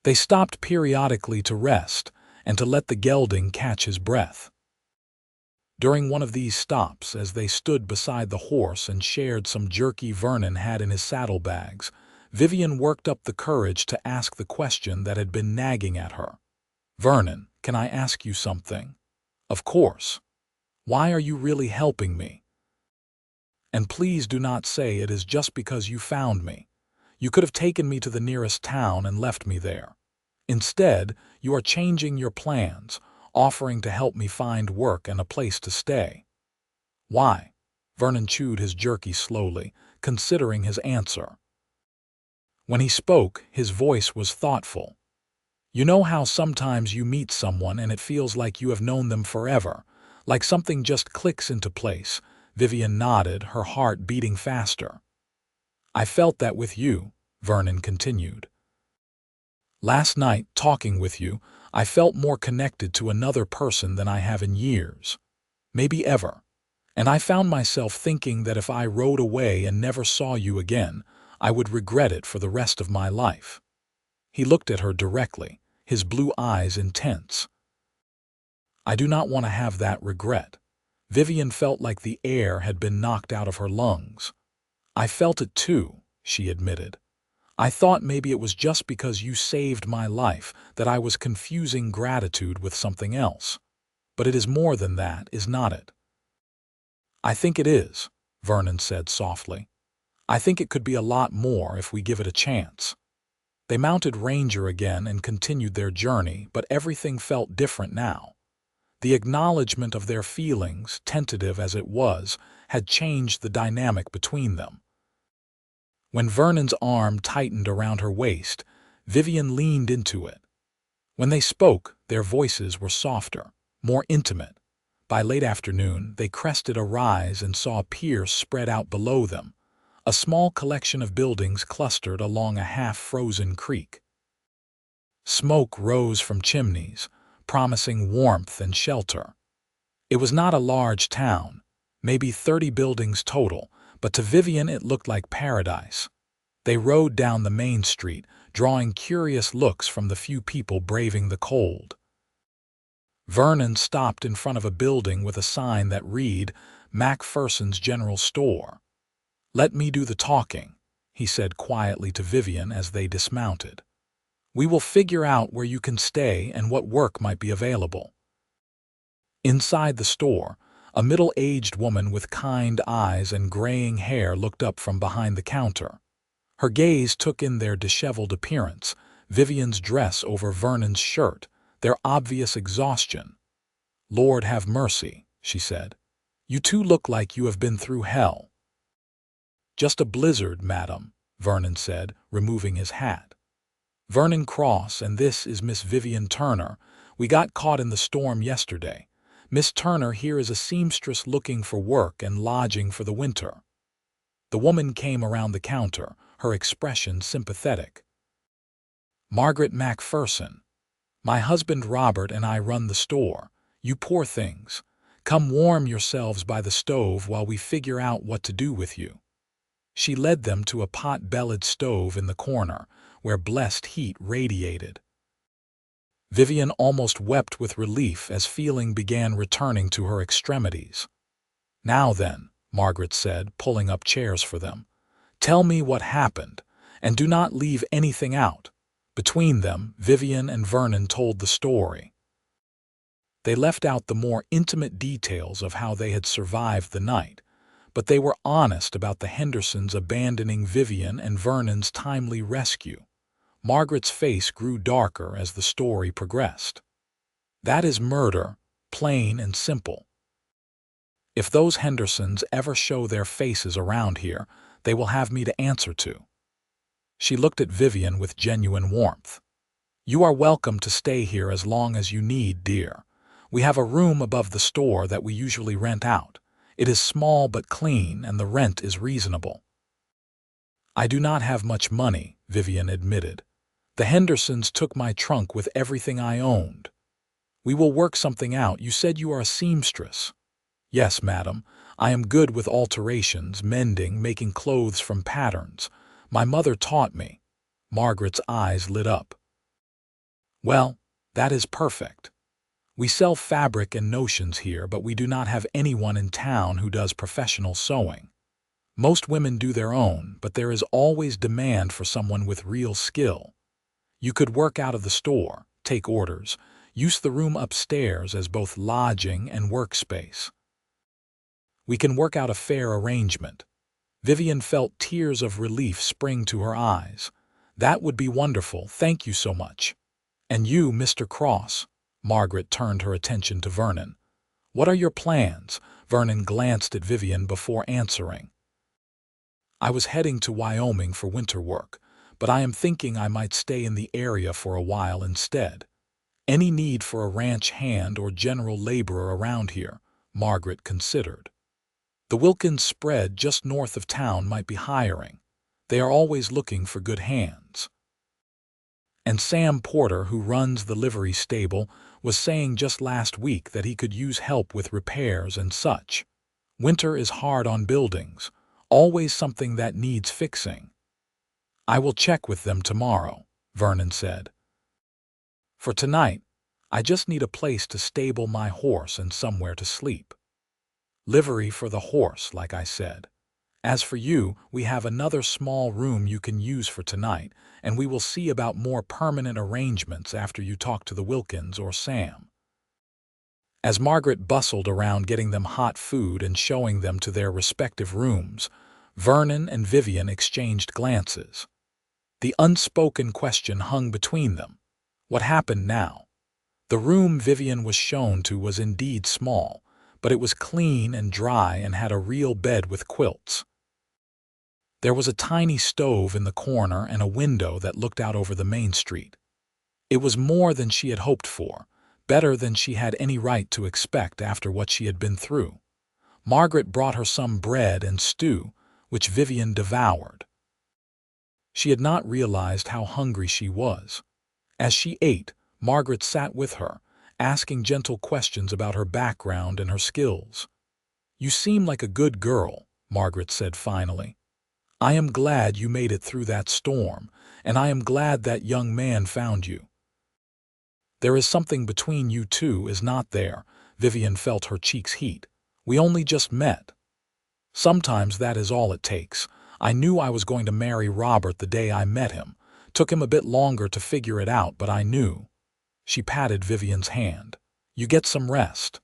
They stopped periodically to rest and to let the gelding catch his breath. During one of these stops, as they stood beside the horse and shared some jerky Vernon had in his saddlebags, Vivian worked up the courage to ask the question that had been nagging at her. "Vernon, can I ask you something?" "Of course. Why are you really helping me? And please do not say it is just because you found me. You could have taken me to the nearest town and left me there. Instead, you are changing your plans, offering to help me find work and a place to stay." "Why?" Vernon chewed his jerky slowly, considering his answer. When he spoke, his voice was thoughtful. "You know how sometimes you meet someone and it feels like you have known them forever, like something just clicks into place." Vivian nodded, her heart beating faster. I felt that with you, Vernon continued. Last night, talking with you, I felt more connected to another person than I have in years, maybe ever. And I found myself thinking that if I rode away and never saw you again, I would regret it for the rest of my life. He looked at her directly, his blue eyes intense. I do not want to have that regret. Vivian felt like the air had been knocked out of her lungs. I felt it too, she admitted. I thought maybe it was just because you saved my life that I was confusing gratitude with something else. But it is more than that, is not it? I think it is, Vernon said softly. I think it could be a lot more if we give it a chance. They mounted Ranger again and continued their journey, but everything felt different now. The acknowledgement of their feelings, tentative as it was, had changed the dynamic between them. When Vernon's arm tightened around her waist, Vivian leaned into it. When they spoke, their voices were softer, more intimate. By late afternoon, they crested a rise and saw a pier spread out below them, a small collection of buildings clustered along a half-frozen creek. Smoke rose from chimneys, promising warmth and shelter. It was not a large town, maybe 30 buildings total, but to Vivian it looked like paradise. They rode down the main street, drawing curious looks from the few people braving the cold. Vernon stopped in front of a building with a sign that read, "Macpherson's General Store." "Let me do the talking," he said quietly to Vivian as they dismounted. "We will figure out where you can stay and what work might be available." Inside the store, a middle-aged woman with kind eyes and graying hair looked up from behind the counter. Her gaze took in their disheveled appearance, Vivian's dress over Vernon's shirt, their obvious exhaustion. "Lord have mercy," she said. "You two look like you have been through hell." "Just a blizzard, madam," Vernon said, removing his hat. "Vernon Cross, and this is Miss Vivian Turner. We got caught in the storm yesterday. Miss Turner here is a seamstress looking for work and lodging for the winter." The woman came around the counter, her expression sympathetic. "Margaret Macpherson. My husband Robert and I run the store. You poor things. Come warm yourselves by the stove while we figure out what to do with you." She led them to a pot-bellied stove in the corner, where blessed heat radiated. Vivian almost wept with relief as feeling began returning to her extremities. "Now then," Margaret said, pulling up chairs for them, "tell me what happened, and do not leave anything out." Between them, Vivian and Vernon told the story. They left out the more intimate details of how they had survived the night, but they were honest about the Hendersons abandoning Vivian and Vernon's timely rescue. Margaret's face grew darker as the story progressed. "That is murder, plain and simple. If those Hendersons ever show their faces around here, they will have me to answer to." She looked at Vivian with genuine warmth. "You are welcome to stay here as long as you need, dear. We have a room above the store that we usually rent out. It is small but clean, and the rent is reasonable." "I do not have much money," Vivian admitted. "The Hendersons took my trunk with everything I owned." "We will work something out. You said you are a seamstress." "Yes, madam. I am good with alterations, mending, making clothes from patterns. My mother taught me." Margaret's eyes lit up. "Well, that is perfect. We sell fabric and notions here, but we do not have anyone in town who does professional sewing. Most women do their own, but there is always demand for someone with real skill. You could work out of the store, take orders, use the room upstairs as both lodging and workspace. We can work out a fair arrangement." Vivian felt tears of relief spring to her eyes. "That would be wonderful, thank you so much. And you, Mr. Cross," Margaret turned her attention to Vernon. "What are your plans?" Vernon glanced at Vivian before answering. "I was heading to Wyoming for winter work, but I am thinking I might stay in the area for a while instead. Any need for a ranch hand or general laborer around here?" Margaret considered. The Wilkins spread just north of town might be hiring. They are always looking for good hands. And Sam Porter, who runs the livery stable, was saying just last week that he could use help with repairs and such. Winter is hard on buildings, always something that needs fixing. I will check with them tomorrow, Vernon said. For tonight, I just need a place to stable my horse and somewhere to sleep. Livery for the horse, like I said. As for you, we have another small room you can use for tonight, and we will see about more permanent arrangements after you talk to the Wilkins or Sam. As Margaret bustled around getting them hot food and showing them to their respective rooms, Vernon and Vivian exchanged glances. The unspoken question hung between them. What happened now? The room Vivian was shown to was indeed small, but it was clean and dry and had a real bed with quilts. There was a tiny stove in the corner and a window that looked out over the main street. It was more than she had hoped for, better than she had any right to expect after what she had been through. Margaret brought her some bread and stew, which Vivian devoured. She had not realized how hungry she was. As she ate, Margaret sat with her, asking gentle questions about her background and her skills. "You seem like a good girl," Margaret said finally. "I am glad you made it through that storm, and I am glad that young man found you." "There is something between you two, is not there?" Vivian felt her cheeks heat. "We only just met." "Sometimes that is all it takes. I knew I was going to marry Robert the day I met him. Took him a bit longer to figure it out, but I knew." She patted Vivian's hand. "You get some rest.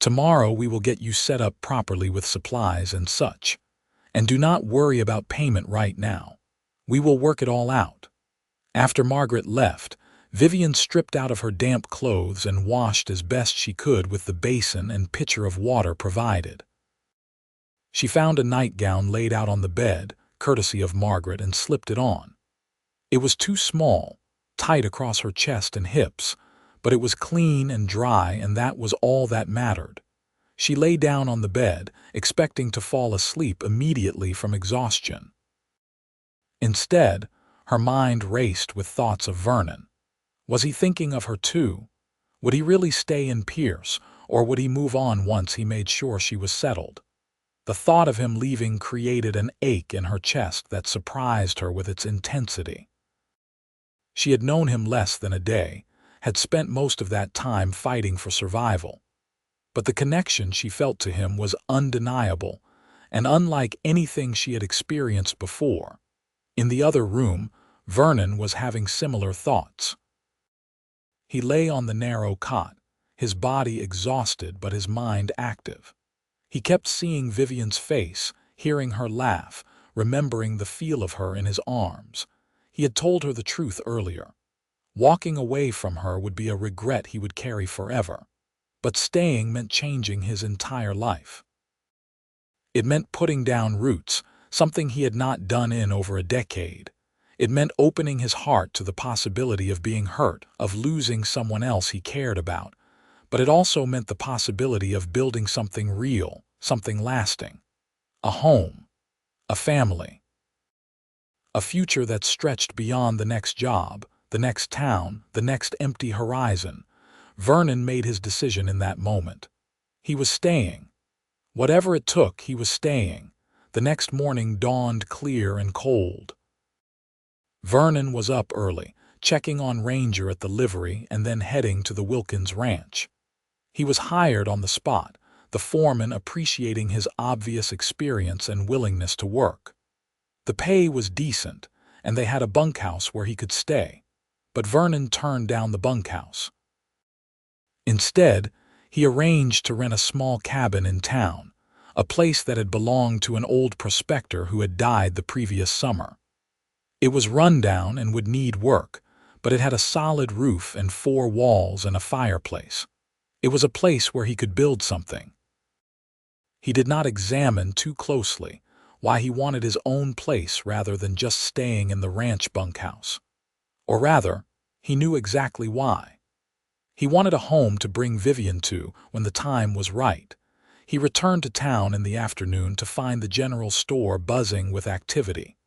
Tomorrow we will get you set up properly with supplies and such. And do not worry about payment right now. We will work it all out." After Margaret left, Vivian stripped out of her damp clothes and washed as best she could with the basin and pitcher of water provided. She found a nightgown laid out on the bed, courtesy of Margaret, and slipped it on. It was too small, tight across her chest and hips, but it was clean and dry, and that was all that mattered. She lay down on the bed, expecting to fall asleep immediately from exhaustion. Instead, her mind raced with thoughts of Vernon. Was he thinking of her too? Would he really stay in Pierce, or would he move on once he made sure she was settled? The thought of him leaving created an ache in her chest that surprised her with its intensity. She had known him less than a day, had spent most of that time fighting for survival. But the connection she felt to him was undeniable, and unlike anything she had experienced before. In the other room, Vernon was having similar thoughts. He lay on the narrow cot, his body exhausted but his mind active. He kept seeing Vivian's face, hearing her laugh, remembering the feel of her in his arms. He had told her the truth earlier. Walking away from her would be a regret he would carry forever. But staying meant changing his entire life. It meant putting down roots, something he had not done in over a decade. It meant opening his heart to the possibility of being hurt, of losing someone else he cared about. But it also meant the possibility of building something real, something lasting. A home, a family. A future that stretched beyond the next job, the next town, the next empty horizon. Vernon made his decision in that moment. He was staying. Whatever it took, he was staying. The next morning dawned clear and cold. Vernon was up early, checking on Ranger at the livery and then heading to the Wilkins ranch. He was hired on the spot, the foreman appreciating his obvious experience and willingness to work. The pay was decent, and they had a bunkhouse where he could stay, but Vernon turned down the bunkhouse. Instead, he arranged to rent a small cabin in town, a place that had belonged to an old prospector who had died the previous summer. It was run down and would need work, but it had a solid roof and 4 walls and a fireplace. It was a place where he could build something. He did not examine too closely why he wanted his own place rather than just staying in the ranch bunkhouse. Or rather, he knew exactly why. He wanted a home to bring Vivian to when the time was right. He returned to town in the afternoon to find the general store buzzing with activity.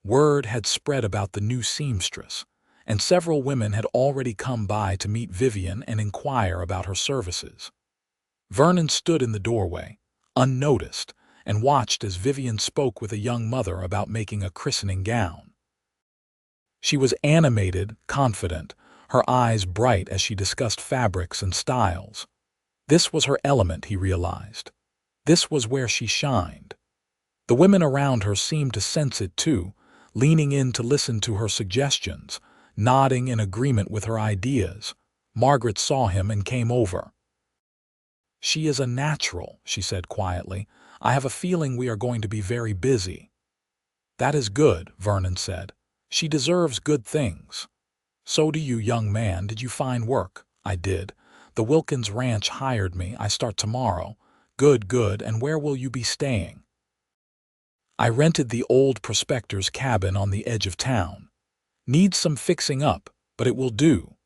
Word had spread about the new seamstress, and several women had already come by to meet Vivian and inquire about her services. Vernon stood in the doorway, unnoticed, and watched as Vivian spoke with a young mother about making a christening gown. She was animated, confident, her eyes bright as she discussed fabrics and styles. This was her element, he realized. This was where she shined. The women around her seemed to sense it too, leaning in to listen to her suggestions, nodding in agreement with her ideas. Margaret saw him and came over. "She is a natural," she said quietly. "I have a feeling we are going to be very busy." "That is good," Vernon said. "She deserves good things." "So do you, young man. Did you find work?" "I did. The Wilkins Ranch hired me. I start tomorrow." "Good, good. And where will you be staying?" "I rented the old prospector's cabin on the edge of town. Needs some fixing up, but it will do."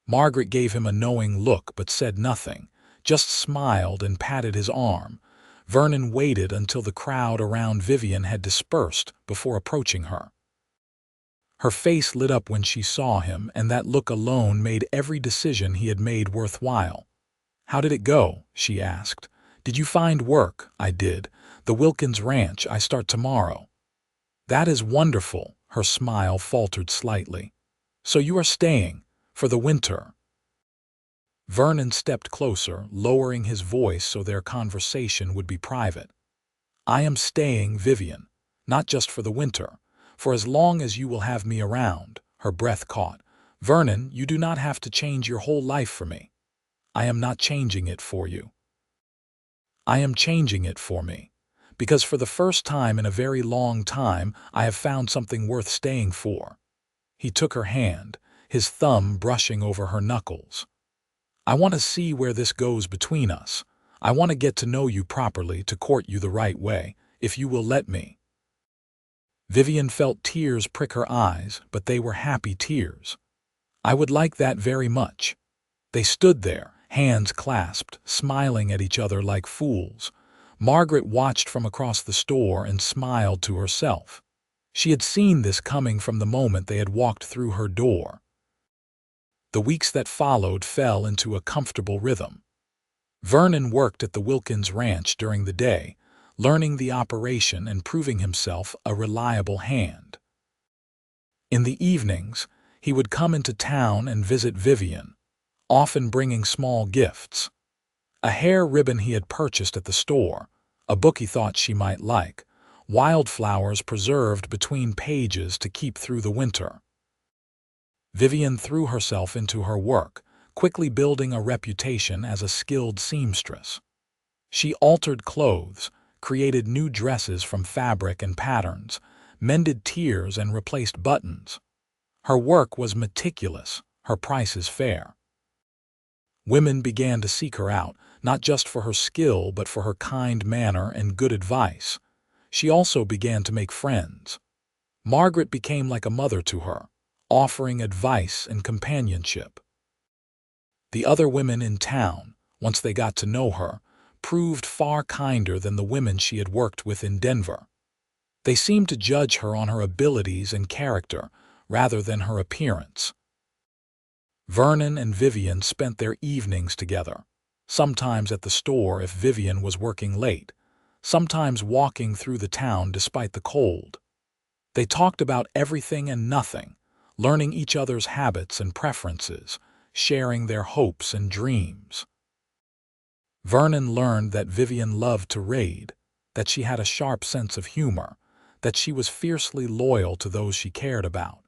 Margaret gave him a knowing look but said nothing, just smiled and patted his arm. Vernon waited until the crowd around Vivian had dispersed before approaching her. Her face lit up when she saw him, and that look alone made every decision he had made worthwhile. "How did it go?" she asked. "Did you find work?" "I did. The Wilkins Ranch. I start tomorrow." "That is wonderful." Her smile faltered slightly. "So you are staying for the winter?" Vernon stepped closer, lowering his voice so their conversation would be private. "I am staying, Vivian, not just for the winter, for as long as you will have me around." Her breath caught. "Vernon, you do not have to change your whole life for me." "I am not changing it for you. I am changing it for me. Because for the first time in a very long time, I have found something worth staying for." He took her hand, his thumb brushing over her knuckles. "I want to see where this goes between us. I want to get to know you properly, to court you the right way, if you will let me." Vivian felt tears prick her eyes, but they were happy tears. "I would like that very much." They stood there, hands clasped, smiling at each other like fools. Margaret watched from across the store and smiled to herself. She had seen this coming from the moment they had walked through her door. The weeks that followed fell into a comfortable rhythm. Vernon worked at the Wilkins Ranch during the day, learning the operation and proving himself a reliable hand. In the evenings, he would come into town and visit Vivian, often bringing small gifts. A hair ribbon he had purchased at the store, a book he thought she might like, wildflowers preserved between pages to keep through the winter. Vivian threw herself into her work, quickly building a reputation as a skilled seamstress. She altered clothes, created new dresses from fabric and patterns, mended tiers and replaced buttons. Her work was meticulous, her prices fair. Women began to seek her out, not just for her skill but for her kind manner and good advice. She also began to make friends. Margaret became like a mother to her, offering advice and companionship. The other women in town, once they got to know her, proved far kinder than the women she had worked with in Denver. They seemed to judge her on her abilities and character rather than her appearance. Vernon and Vivian spent their evenings together, sometimes at the store if Vivian was working late, sometimes walking through the town despite the cold. They talked about everything and nothing, learning each other's habits and preferences, sharing their hopes and dreams. Vernon learned that Vivian loved to raid, that she had a sharp sense of humor, that she was fiercely loyal to those she cared about.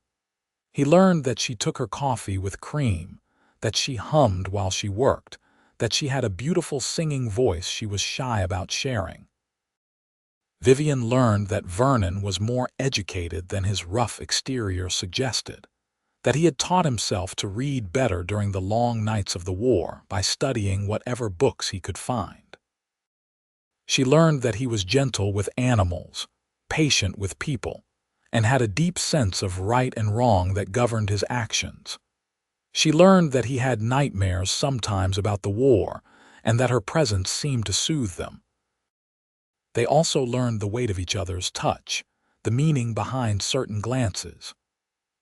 He learned that she took her coffee with cream, that she hummed while she worked, that she had a beautiful singing voice she was shy about sharing. Vivian learned that Vernon was more educated than his rough exterior suggested, that he had taught himself to read better during the long nights of the war by studying whatever books he could find. She learned that he was gentle with animals, patient with people, and had a deep sense of right and wrong that governed his actions. She learned that he had nightmares sometimes about the war, and that her presence seemed to soothe them. They also learned the weight of each other's touch, the meaning behind certain glances.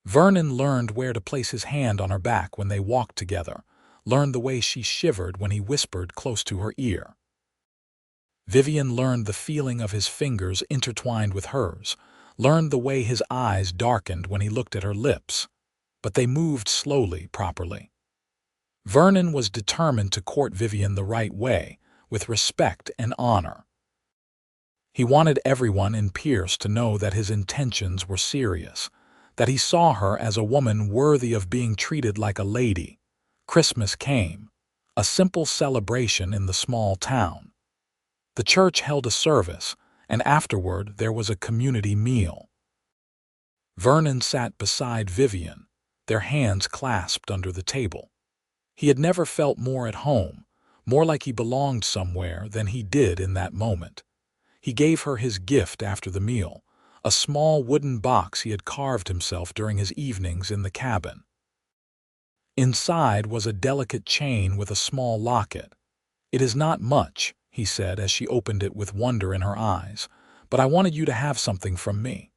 Vernon learned where to place his hand on her back when they walked together, learned the way she shivered when he whispered close to her ear. Vivian learned the feeling of his fingers intertwined with hers, learned the way his eyes darkened when he looked at her lips, but they moved slowly, properly. Vernon was determined to court Vivian the right way, with respect and honor. He wanted everyone in Pierce to know that his intentions were serious, that he saw her as a woman worthy of being treated like a lady. Christmas came, a simple celebration in the small town. The church held a service, and afterward there was a community meal. Vernon sat beside Vivian, their hands clasped under the table. He had never felt more at home, more like he belonged somewhere than he did in that moment. He gave her his gift after the meal, a small wooden box he had carved himself during his evenings in the cabin. Inside was a delicate chain with a small locket. "It is not much," he said as she opened it with wonder in her eyes, "but I wanted you to have something from me."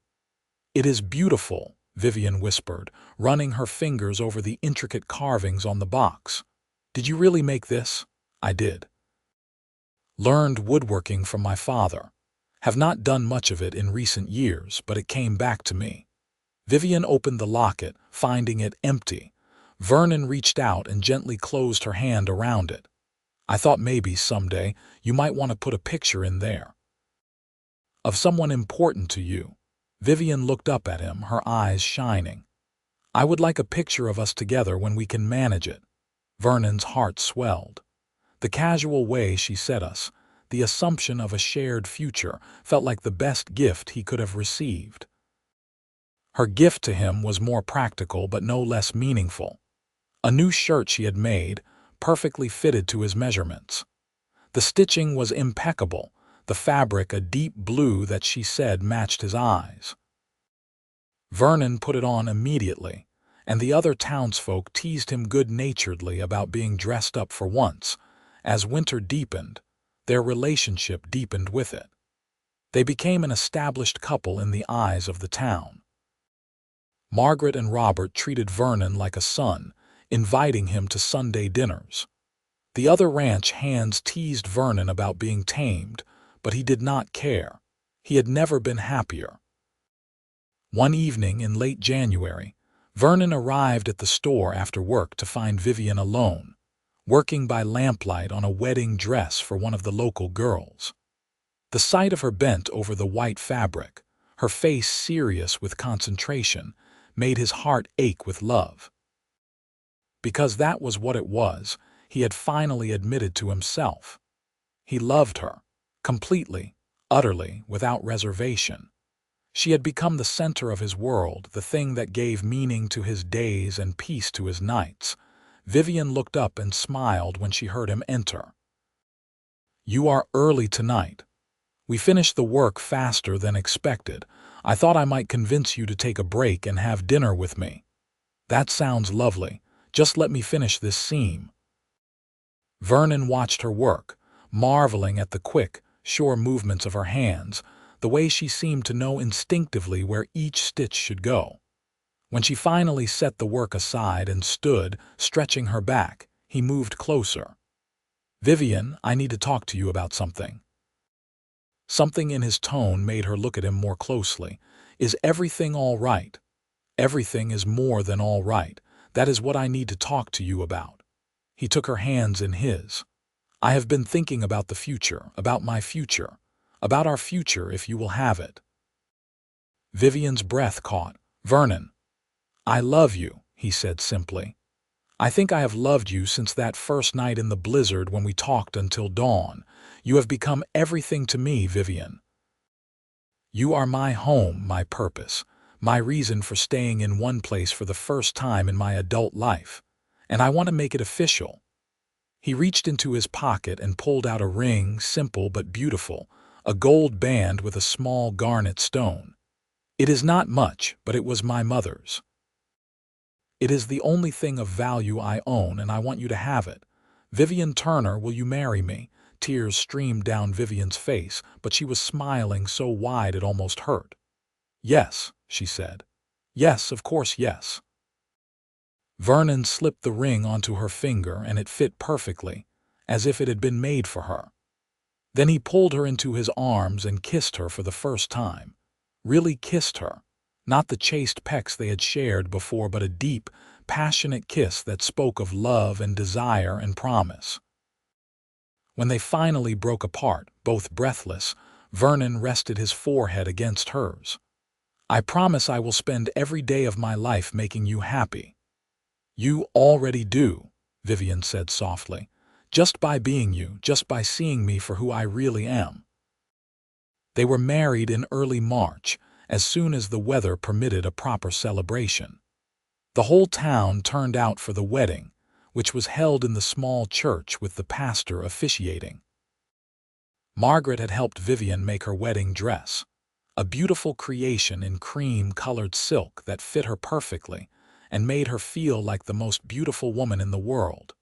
"It is beautiful," Vivian whispered, running her fingers over the intricate carvings on the box. "Did you really make this?" "I did. Learned woodworking from my father. Have not done much of it in recent years, but it came back to me." Vivian opened the locket, finding it empty. Vernon reached out and gently closed her hand around it. "I thought maybe someday you might want to put a picture in there. Of someone important to you." Vivian looked up at him, her eyes shining. "I would like a picture of us together when we can manage it." Vernon's heart swelled. The casual way she said us, the assumption of a shared future, felt like the best gift he could have received. Her gift to him was more practical but no less meaningful. A new shirt she had made, perfectly fitted to his measurements. The stitching was impeccable, the fabric a deep blue that she said matched his eyes. Vernon put it on immediately, and the other townsfolk teased him good-naturedly about being dressed up for once. As winter deepened, their relationship deepened with it. They became an established couple in the eyes of the town. Margaret and Robert treated Vernon like a son, inviting him to Sunday dinners. The other ranch hands teased Vernon about being tamed, but he did not care. He had never been happier. One evening in late January, Vernon arrived at the store after work to find Vivian alone, working by lamplight on a wedding dress for one of the local girls. The sight of her bent over the white fabric, her face serious with concentration, made his heart ache with love. Because that was what it was, he had finally admitted to himself. He loved her, completely, utterly, without reservation. She had become the center of his world, the thing that gave meaning to his days and peace to his nights. Vivian looked up and smiled when she heard him enter. "You are early tonight. We finished the work faster than expected. I thought I might convince you to take a break and have dinner with me." "That sounds lovely. Just let me finish this seam." Vernon watched her work, marveling at the quick, sure movements of her hands, the way she seemed to know instinctively where each stitch should go. When she finally set the work aside and stood, stretching her back, he moved closer. "Vivian, I need to talk to you about something." Something in his tone made her look at him more closely. "Is everything all right?" "Everything is more than all right. That is what I need to talk to you about." He took her hands in his. "I have been thinking about the future, about my future, about our future if you will have it." Vivian's breath caught. "Vernon." "I love you," he said simply. "I think I have loved you since that first night in the blizzard when we talked until dawn. You have become everything to me, Vivian. You are my home, my purpose, my reason for staying in one place for the first time in my adult life. And I want to make it official." He reached into his pocket and pulled out a ring, simple but beautiful, a gold band with a small garnet stone. "It is not much, but it was my mother's. It is the only thing of value I own, and I want you to have it. "Vivian Turner, will you marry me?" Tears streamed down Vivian's face, but she was smiling so wide it almost hurt. "Yes," she said. "Yes, of course, yes." Vernon slipped the ring onto her finger, and it fit perfectly, as if it had been made for her. Then he pulled her into his arms and kissed her for the first time. Really kissed her. Not the chaste pecks they had shared before, but a deep, passionate kiss that spoke of love and desire and promise. When they finally broke apart, both breathless, Vernon rested his forehead against hers. "I promise I will spend every day of my life making you happy." "You already do," Vivian said softly. "Just by being you, just by seeing me for who I really am." They were married in early March, as soon as the weather permitted a proper celebration. The whole town turned out for the wedding, which was held in the small church with the pastor officiating. Margaret had helped Vivian make her wedding dress, a beautiful creation in cream-colored silk that fit her perfectly and made her feel like the most beautiful woman in the world.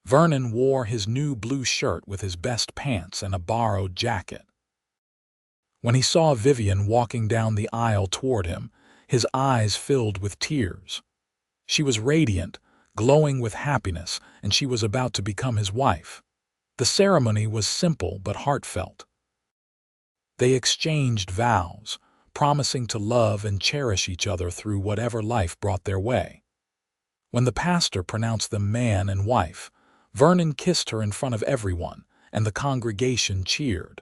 Vernon wore his new blue shirt with his best pants and a borrowed jacket. When he saw Vivian walking down the aisle toward him, his eyes filled with tears. She was radiant, glowing with happiness, and she was about to become his wife. The ceremony was simple but heartfelt. They exchanged vows, promising to love and cherish each other through whatever life brought their way. When the pastor pronounced them man and wife, Vernon kissed her in front of everyone, and the congregation cheered.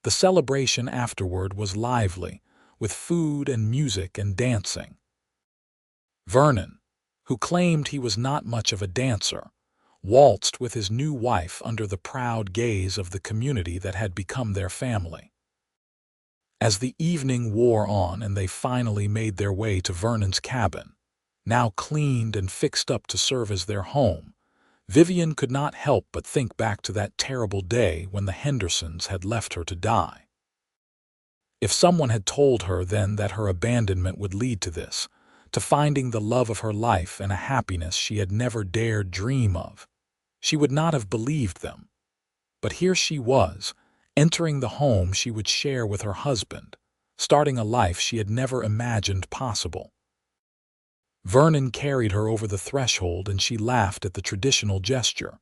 The celebration afterward was lively, with food and music and dancing. Vernon, who claimed he was not much of a dancer, waltzed with his new wife under the proud gaze of the community that had become their family. As the evening wore on and they finally made their way to Vernon's cabin, now cleaned and fixed up to serve as their home, Vivian could not help but think back to that terrible day when the Hendersons had left her to die. If someone had told her then that her abandonment would lead to this, to finding the love of her life and a happiness she had never dared dream of, she would not have believed them. But here she was, entering the home she would share with her husband, starting a life she had never imagined possible. Vernon carried her over the threshold and she laughed at the traditional gesture.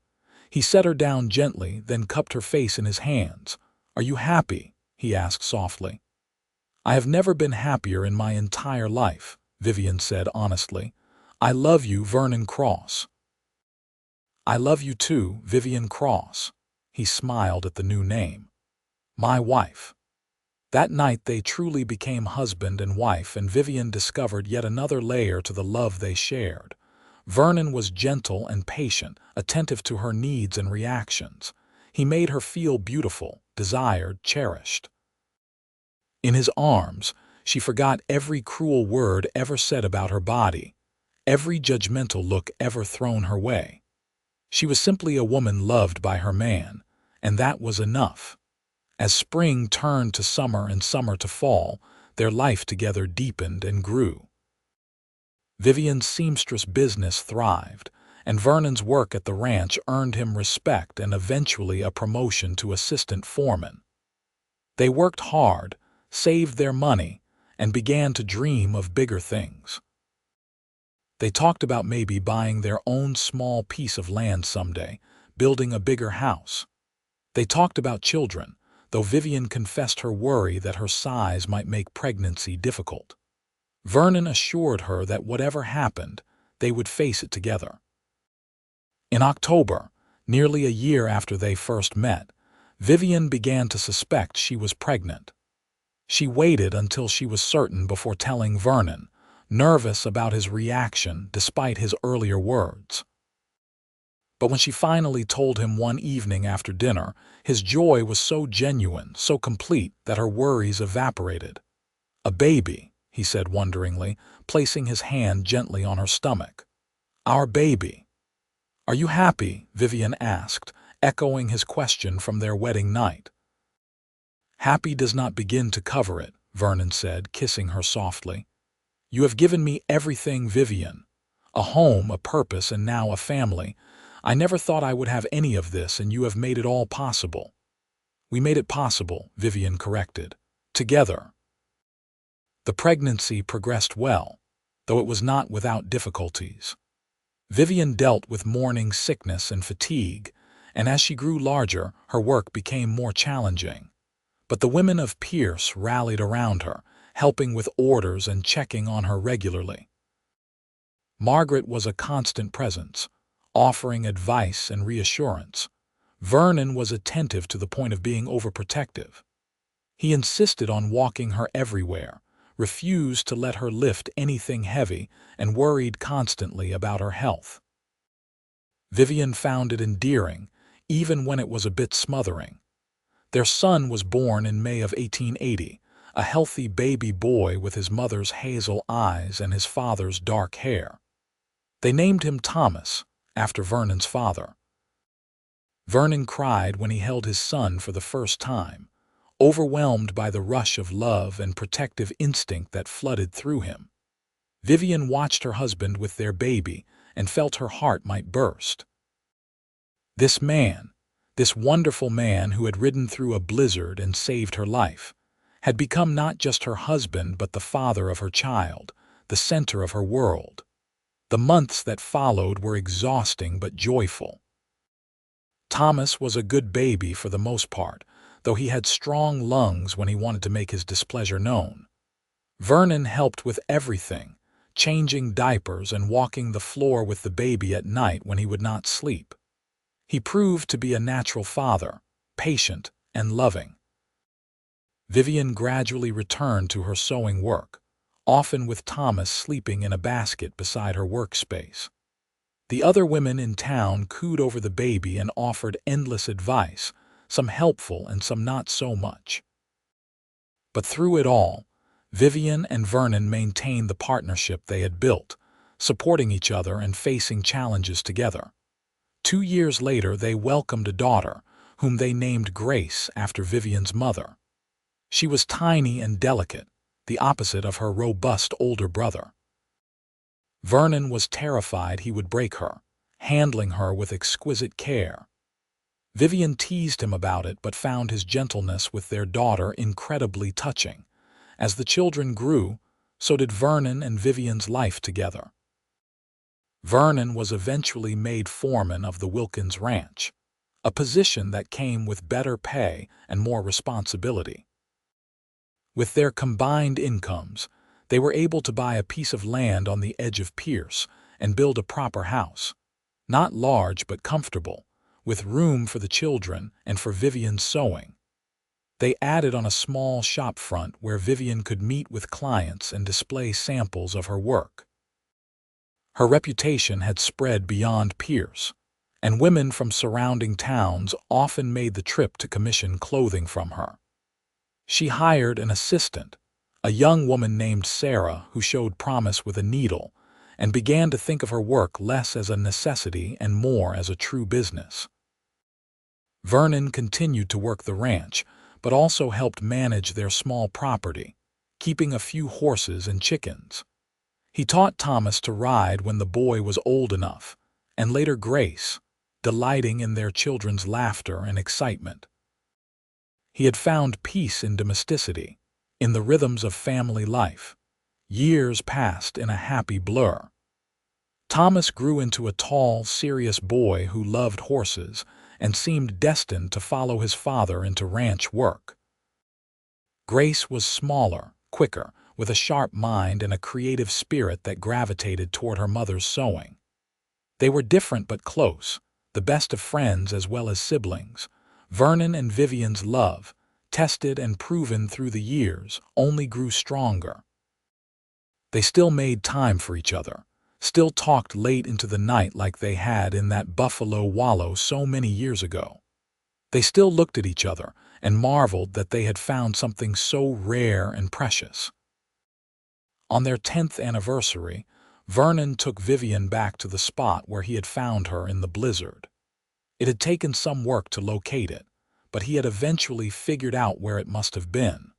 He set her down gently, then cupped her face in his hands. "Are you happy?" he asked softly. "I have never been happier in my entire life," Vivian said honestly. "I love you, Vernon Cross." "I love you too, Vivian Cross." He smiled at the new name. "My wife." That night they truly became husband and wife, and Vivian discovered yet another layer to the love they shared. Vernon was gentle and patient, attentive to her needs and reactions. He made her feel beautiful, desired, cherished. In his arms, she forgot every cruel word ever said about her body, every judgmental look ever thrown her way. She was simply a woman loved by her man, and that was enough. As spring turned to summer and summer to fall, their life together deepened and grew. Vivian's seamstress business thrived, and Vernon's work at the ranch earned him respect and eventually a promotion to assistant foreman. They worked hard, saved their money, and began to dream of bigger things. They talked about maybe buying their own small piece of land someday, building a bigger house. They talked about children, though Vivian confessed her worry that her size might make pregnancy difficult. Vernon assured her that whatever happened, they would face it together. In October, nearly a year after they first met, Vivian began to suspect she was pregnant. She waited until she was certain before telling Vernon, nervous about his reaction despite his earlier words. But when she finally told him one evening after dinner, his joy was so genuine, so complete, that her worries evaporated. "A baby," he said wonderingly, placing his hand gently on her stomach. "Our baby." "Are you happy?" Vivian asked, echoing his question from their wedding night. "Happy does not begin to cover it," Vernon said, kissing her softly. "You have given me everything, Vivian. A home, a purpose, and now a family. I never thought I would have any of this, and you have made it all possible." "We made it possible," Vivian corrected. "Together." The pregnancy progressed well, though it was not without difficulties. Vivian dealt with morning sickness and fatigue, and as she grew larger, her work became more challenging. But the women of Pierce rallied around her, helping with orders and checking on her regularly. Margaret was a constant presence, offering advice and reassurance. Vernon was attentive to the point of being overprotective. He insisted on walking her everywhere, refused to let her lift anything heavy, and worried constantly about her health. Vivian found it endearing, even when it was a bit smothering. Their son was born in May of 1880, a healthy baby boy with his mother's hazel eyes and his father's dark hair. They named him Thomas, after Vernon's father. Vernon cried when he held his son for the first time, overwhelmed by the rush of love and protective instinct that flooded through him. Vivian watched her husband with their baby and felt her heart might burst. This man, this wonderful man who had ridden through a blizzard and saved her life, had become not just her husband but the father of her child, the center of her world. The months that followed were exhausting but joyful. Thomas was a good baby for the most part, though he had strong lungs when he wanted to make his displeasure known. Vernon helped with everything, changing diapers and walking the floor with the baby at night when he would not sleep. He proved to be a natural father, patient and loving. Vivian gradually returned to her sewing work, often with Thomas sleeping in a basket beside her workspace. The other women in town cooed over the baby and offered endless advice, some helpful and some not so much. But through it all, Vivian and Vernon maintained the partnership they had built, supporting each other and facing challenges together. 2 years later, they welcomed a daughter, whom they named Grace after Vivian's mother. She was tiny and delicate, the opposite of her robust older brother. Vernon was terrified he would break her, handling her with exquisite care. Vivian teased him about it but found his gentleness with their daughter incredibly touching. As the children grew, so did Vernon and Vivian's life together. Vernon was eventually made foreman of the Wilkins Ranch, a position that came with better pay and more responsibility. With their combined incomes, they were able to buy a piece of land on the edge of Pierce and build a proper house, not large but comfortable, with room for the children and for Vivian's sewing. They added on a small shop front where Vivian could meet with clients and display samples of her work. Her reputation had spread beyond Pierce, and women from surrounding towns often made the trip to commission clothing from her. She hired an assistant, a young woman named Sarah who showed promise with a needle, and began to think of her work less as a necessity and more as a true business. Vernon continued to work the ranch, but also helped manage their small property, keeping a few horses and chickens. He taught Thomas to ride when the boy was old enough, and later Grace, delighting in their children's laughter and excitement. He had found peace in domesticity, in the rhythms of family life. Years passed in a happy blur. Thomas grew into a tall, serious boy who loved horses and seemed destined to follow his father into ranch work. Grace was smaller, quicker, with a sharp mind and a creative spirit that gravitated toward her mother's sewing. They were different but close, the best of friends as well as siblings. Vernon and Vivian's love, tested and proven through the years, only grew stronger. They still made time for each other, still talked late into the night like they had in that buffalo wallow so many years ago. They still looked at each other and marveled that they had found something so rare and precious. On their 10th anniversary, Vernon took Vivian back to the spot where he had found her in the blizzard. It had taken some work to locate it, but he had eventually figured out where it must have been.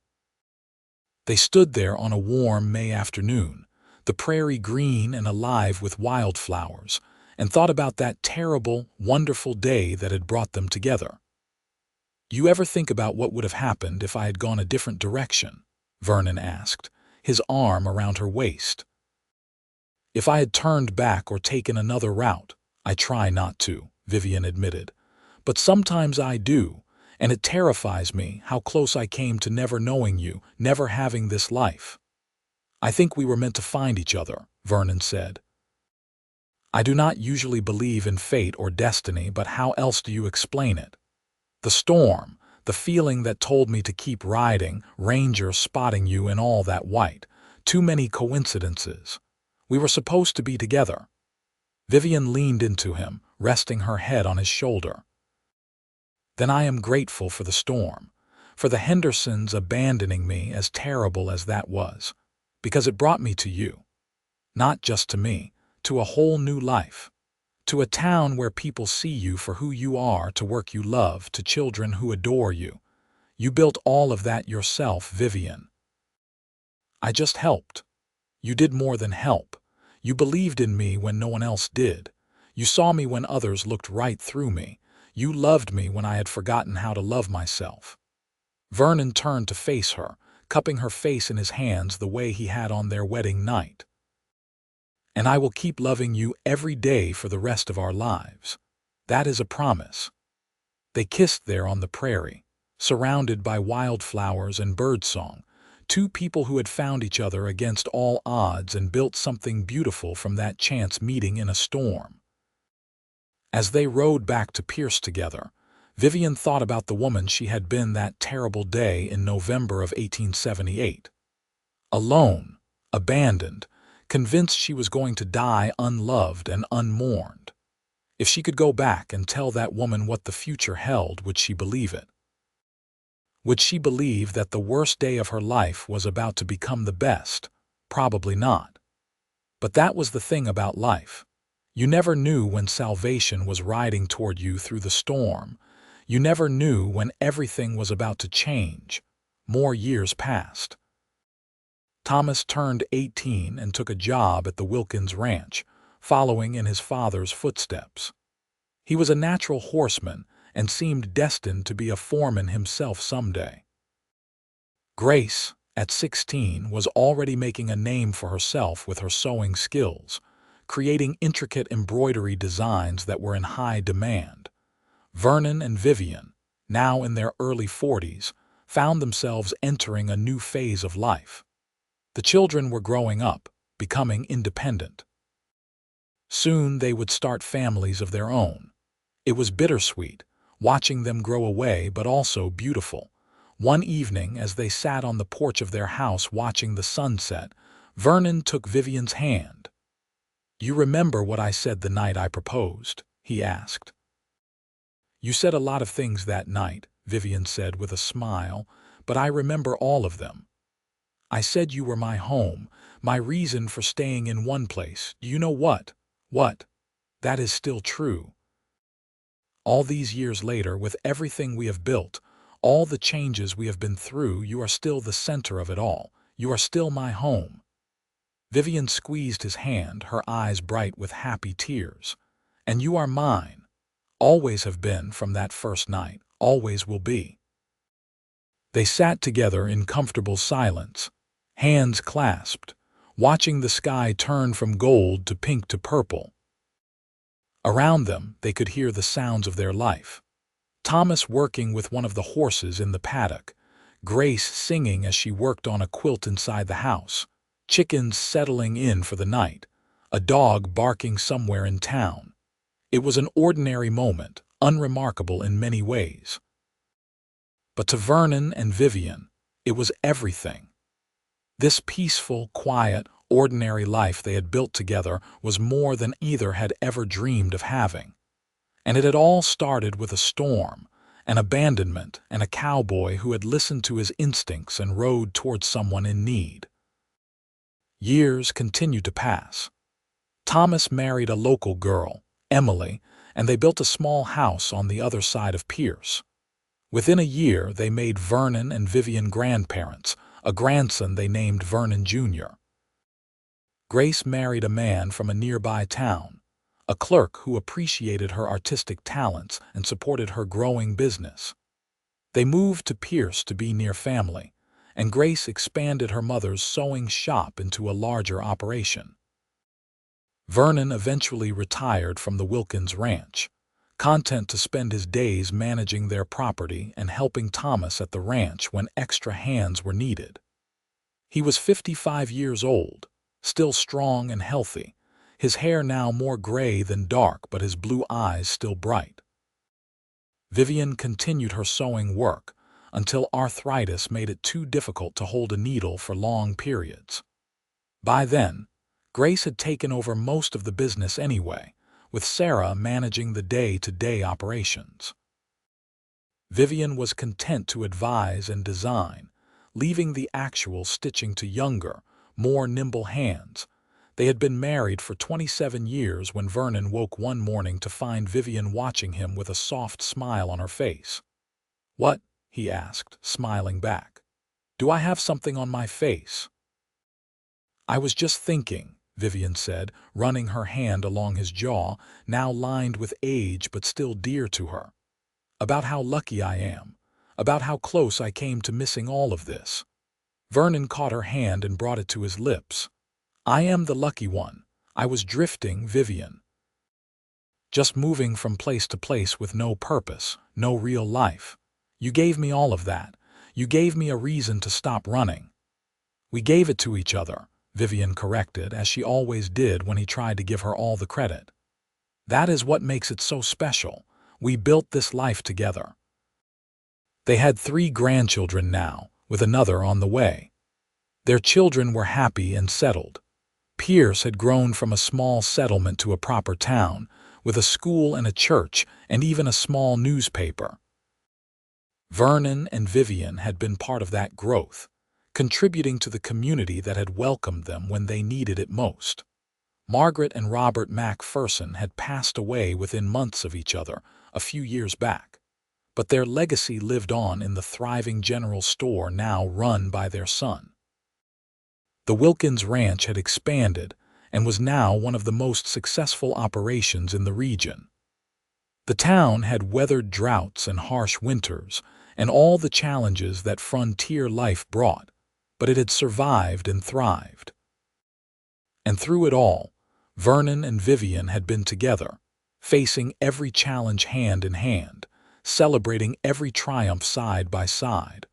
They stood there on a warm May afternoon, the prairie green and alive with wildflowers, and thought about that terrible, wonderful day that had brought them together. "You ever think about what would have happened if I had gone a different direction?" Vernon asked, his arm around her waist. "If I had turned back or taken another route." "I try not to," Vivian admitted. "But sometimes I do, and it terrifies me how close I came to never knowing you, never having this life." "I think we were meant to find each other," Vernon said. "I do not usually believe in fate or destiny, but how else do you explain it? The storm, the feeling that told me to keep riding, Ranger spotting you in all that white. Too many coincidences. We were supposed to be together." Vivian leaned into him, resting her head on his shoulder. "Then I am grateful for the storm, for the Hendersons abandoning me, as terrible as that was, because it brought me to you. Not just to me, to a whole new life. To a town where people see you for who you are, to work you love, to children who adore you. You built all of that yourself, Vivian." "I just helped." "You did more than help. You believed in me when no one else did. You saw me when others looked right through me. You loved me when I had forgotten how to love myself." Vernon turned to face her, cupping her face in his hands the way he had on their wedding night. "And I will keep loving you every day for the rest of our lives. That is a promise." They kissed there on the prairie, surrounded by wildflowers and birdsong, two people who had found each other against all odds and built something beautiful from that chance meeting in a storm. As they rode back to Pierce together, Vivian thought about the woman she had been that terrible day in November of 1878. Alone, abandoned, convinced she was going to die unloved and unmourned. If she could go back and tell that woman what the future held, would she believe it? Would she believe that the worst day of her life was about to become the best? Probably not. But that was the thing about life. You never knew when salvation was riding toward you through the storm. You never knew when everything was about to change. More years passed. Thomas turned 18 and took a job at the Wilkins Ranch, following in his father's footsteps. He was a natural horseman and seemed destined to be a foreman himself someday. Grace, at 16, was already making a name for herself with her sewing skills, creating intricate embroidery designs that were in high demand. Vernon and Vivian, now in their early 40s, found themselves entering a new phase of life. The children were growing up, becoming independent. Soon they would start families of their own. It was bittersweet, watching them grow away, but also beautiful. One evening, as they sat on the porch of their house watching the sunset, Vernon took Vivian's hand. "You remember what I said the night I proposed?" he asked. "You said a lot of things that night," Vivian said with a smile, "but I remember all of them. I said you were my home, my reason for staying in one place. Do you know what? What? That is still true. All these years later, with everything we have built, all the changes we have been through, you are still the center of it all. You are still my home." Vivian squeezed his hand, her eyes bright with happy tears. "And you are mine. Always have been from that first night, always will be." They sat together in comfortable silence, hands clasped, watching the sky turn from gold to pink to purple. Around them, they could hear the sounds of their life. Thomas working with one of the horses in the paddock, Grace singing as she worked on a quilt inside the house, chickens settling in for the night, a dog barking somewhere in town. It was an ordinary moment, unremarkable in many ways. But to Vernon and Vivian, it was everything. This peaceful, quiet, ordinary life they had built together was more than either had ever dreamed of having. And it had all started with a storm, an abandonment, and a cowboy who had listened to his instincts and rode towards someone in need. Years continued to pass. Thomas married a local girl, Emily, and they built a small house on the other side of Pierce. Within a year, they made Vernon and Vivian grandparents, a grandson they named Vernon Jr. Grace married a man from a nearby town, a clerk who appreciated her artistic talents and supported her growing business. They moved to Pierce to be near family, and Grace expanded her mother's sewing shop into a larger operation. Vernon eventually retired from the Wilkins Ranch, content to spend his days managing their property and helping Thomas at the ranch when extra hands were needed. He was 55 years old, still strong and healthy, his hair now more gray than dark but his blue eyes still bright. Vivian continued her sewing work until arthritis made it too difficult to hold a needle for long periods. By then, Grace had taken over most of the business anyway, with Sarah managing the day-to-day operations. Vivian was content to advise and design, leaving the actual stitching to younger, more nimble hands. They had been married for 27 years when Vernon woke one morning to find Vivian watching him with a soft smile on her face. "What?" he asked, smiling back. "Do I have something on my face?" "I was just thinking," Vivian said, running her hand along his jaw, now lined with age but still dear to her. "About how lucky I am, about how close I came to missing all of this." Vernon caught her hand and brought it to his lips. "I am the lucky one. I was drifting, Vivian. Just moving from place to place with no purpose, no real life. You gave me all of that. You gave me a reason to stop running." "We gave it to each other," Vivian corrected, as she always did when he tried to give her all the credit. "That is what makes it so special. We built this life together." They had 3 grandchildren now, with another on the way. Their children were happy and settled. Pierce had grown from a small settlement to a proper town, with a school and a church and even a small newspaper. Vernon and Vivian had been part of that growth, contributing to the community that had welcomed them when they needed it most. Margaret and Robert Macpherson had passed away within months of each other a few years back, but their legacy lived on in the thriving general store now run by their son. The Wilkins Ranch had expanded and was now one of the most successful operations in the region. The town had weathered droughts and harsh winters and all the challenges that frontier life brought, but it had survived and thrived. And through it all, Vernon and Vivian had been together, facing every challenge hand in hand, celebrating every triumph side by side.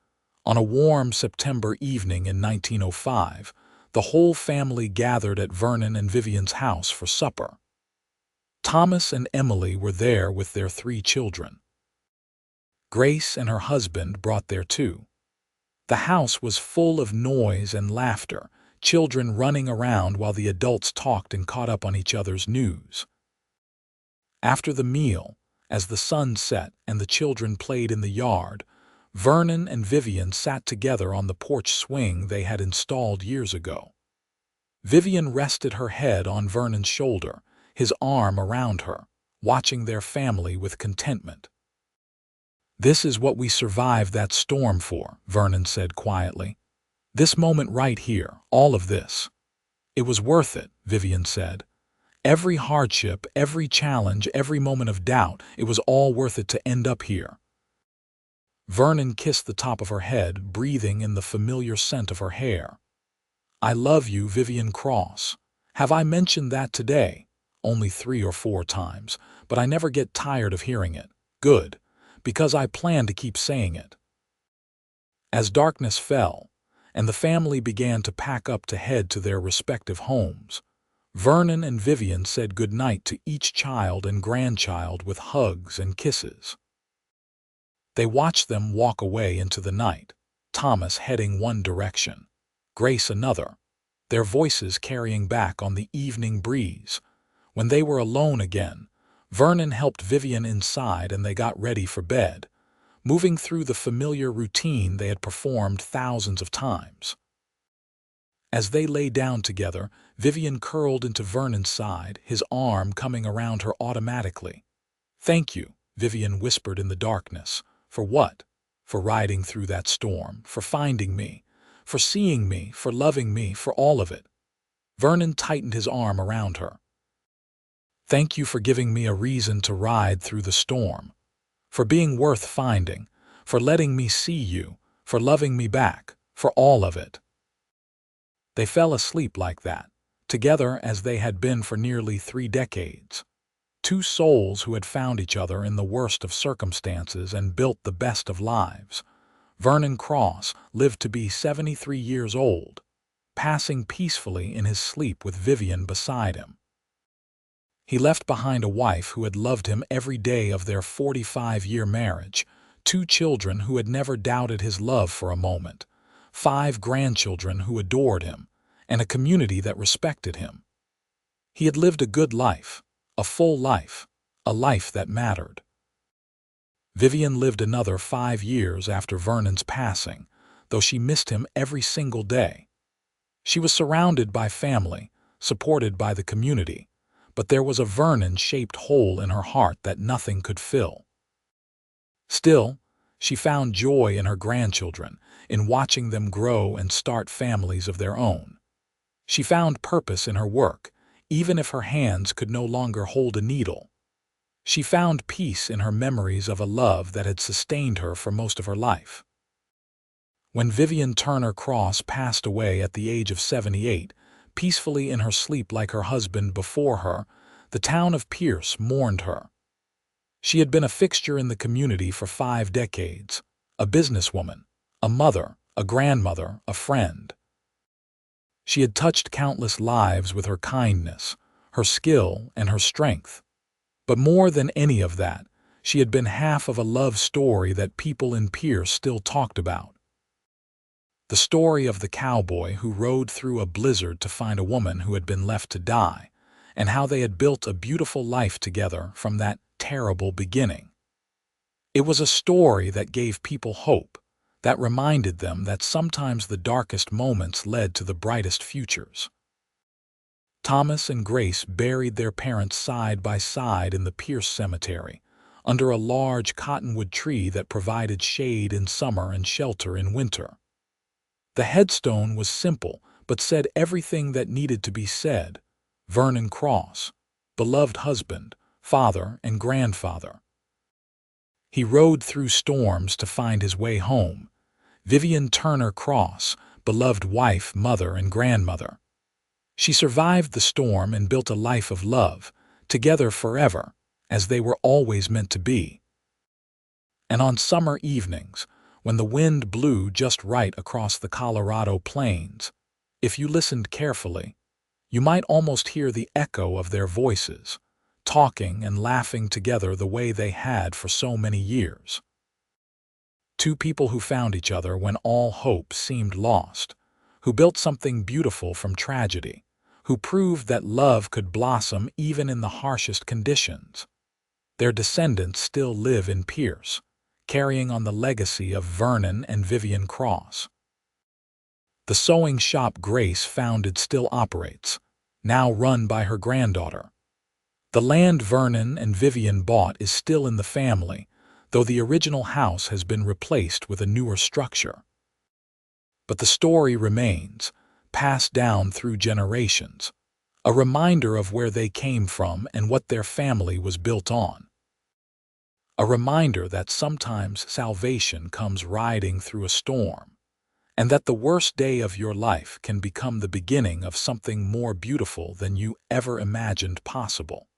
On a warm September evening in 1905, the whole family gathered at Vernon and Vivian's house for supper. Thomas and Emily were there with their 3 children. Grace and her husband brought their 2. The house was full of noise and laughter, children running around while the adults talked and caught up on each other's news. After the meal, as the sun set and the children played in the yard, Vernon and Vivian sat together on the porch swing they had installed years ago. Vivian rested her head on Vernon's shoulder, his arm around her, watching their family with contentment. "This is what we survived that storm for," Vernon said quietly. "This moment right here, all of this. It was worth it," Vivian said. "Every hardship, every challenge, every moment of doubt, it was all worth it to end up here." Vernon kissed the top of her head, breathing in the familiar scent of her hair. "I love you, Vivian Cross. Have I mentioned that today? Only 3 or 4 times, but I never get tired of hearing it. Good, because I plan to keep saying it." As darkness fell, and the family began to pack up to head to their respective homes, Vernon and Vivian said goodnight to each child and grandchild with hugs and kisses. They watched them walk away into the night, Thomas heading one direction, Grace another, their voices carrying back on the evening breeze. When they were alone again, Vernon helped Vivian inside and they got ready for bed, moving through the familiar routine they had performed thousands of times. As they lay down together, Vivian curled into Vernon's side, his arm coming around her automatically. "Thank you," Vivian whispered in the darkness. "For what? For riding through that storm, for finding me, for seeing me, for loving me, for all of it." Vernon tightened his arm around her. Thank you for giving me a reason to ride through the storm, for being worth finding, for letting me see you, for loving me back, for all of it." They fell asleep like that, together as they had been for nearly 3 decades. Two souls who had found each other in the worst of circumstances and built the best of lives. Vernon Cross lived to be 73 years old, passing peacefully in his sleep with Vivian beside him. He left behind a wife who had loved him every day of their 45-year marriage, 2 children who had never doubted his love for a moment, 5 grandchildren who adored him, and a community that respected him. He had lived a good life, a full life, a life that mattered. Vivian lived another 5 years after Vernon's passing, though she missed him every single day. She was surrounded by family, supported by the community, but there was a Vernon-shaped hole in her heart that nothing could fill. Still, she found joy in her grandchildren, in watching them grow and start families of their own. She found purpose in her work, even if her hands could no longer hold a needle. She found peace in her memories of a love that had sustained her for most of her life. When Vivian Turner Cross passed away at the age of 78, peacefully in her sleep like her husband before her, the town of Pierce mourned her. She had been a fixture in the community for 5 decades, a businesswoman, a mother, a grandmother, a friend. She had touched countless lives with her kindness, her skill, and her strength. But more than any of that, she had been half of a love story that people in Pierce still talked about. The story of the cowboy who rode through a blizzard to find a woman who had been left to die, and how they had built a beautiful life together from that terrible beginning. It was a story that gave people hope, that reminded them that sometimes the darkest moments led to the brightest futures. Thomas and Grace buried their parents side by side in the Pierce Cemetery, under a large cottonwood tree that provided shade in summer and shelter in winter. The headstone was simple, but said everything that needed to be said. Vernon Cross, beloved husband, father, and grandfather. He rode through storms to find his way home. Vivian Turner Cross, beloved wife, mother, and grandmother. She survived the storm and built a life of love, together forever, as they were always meant to be. And on summer evenings, when the wind blew just right across the Colorado plains, if you listened carefully, you might almost hear the echo of their voices, talking and laughing together the way they had for so many years. 2 people who found each other when all hope seemed lost, who built something beautiful from tragedy, who proved that love could blossom even in the harshest conditions. Their descendants still live in Pierce, carrying on the legacy of Vernon and Vivian Cross. The sewing shop Grace founded still operates, now run by her granddaughter. The land Vernon and Vivian bought is still in the family, though the original house has been replaced with a newer structure. But the story remains, passed down through generations, a reminder of where they came from and what their family was built on. A reminder that sometimes salvation comes riding through a storm, and that the worst day of your life can become the beginning of something more beautiful than you ever imagined possible.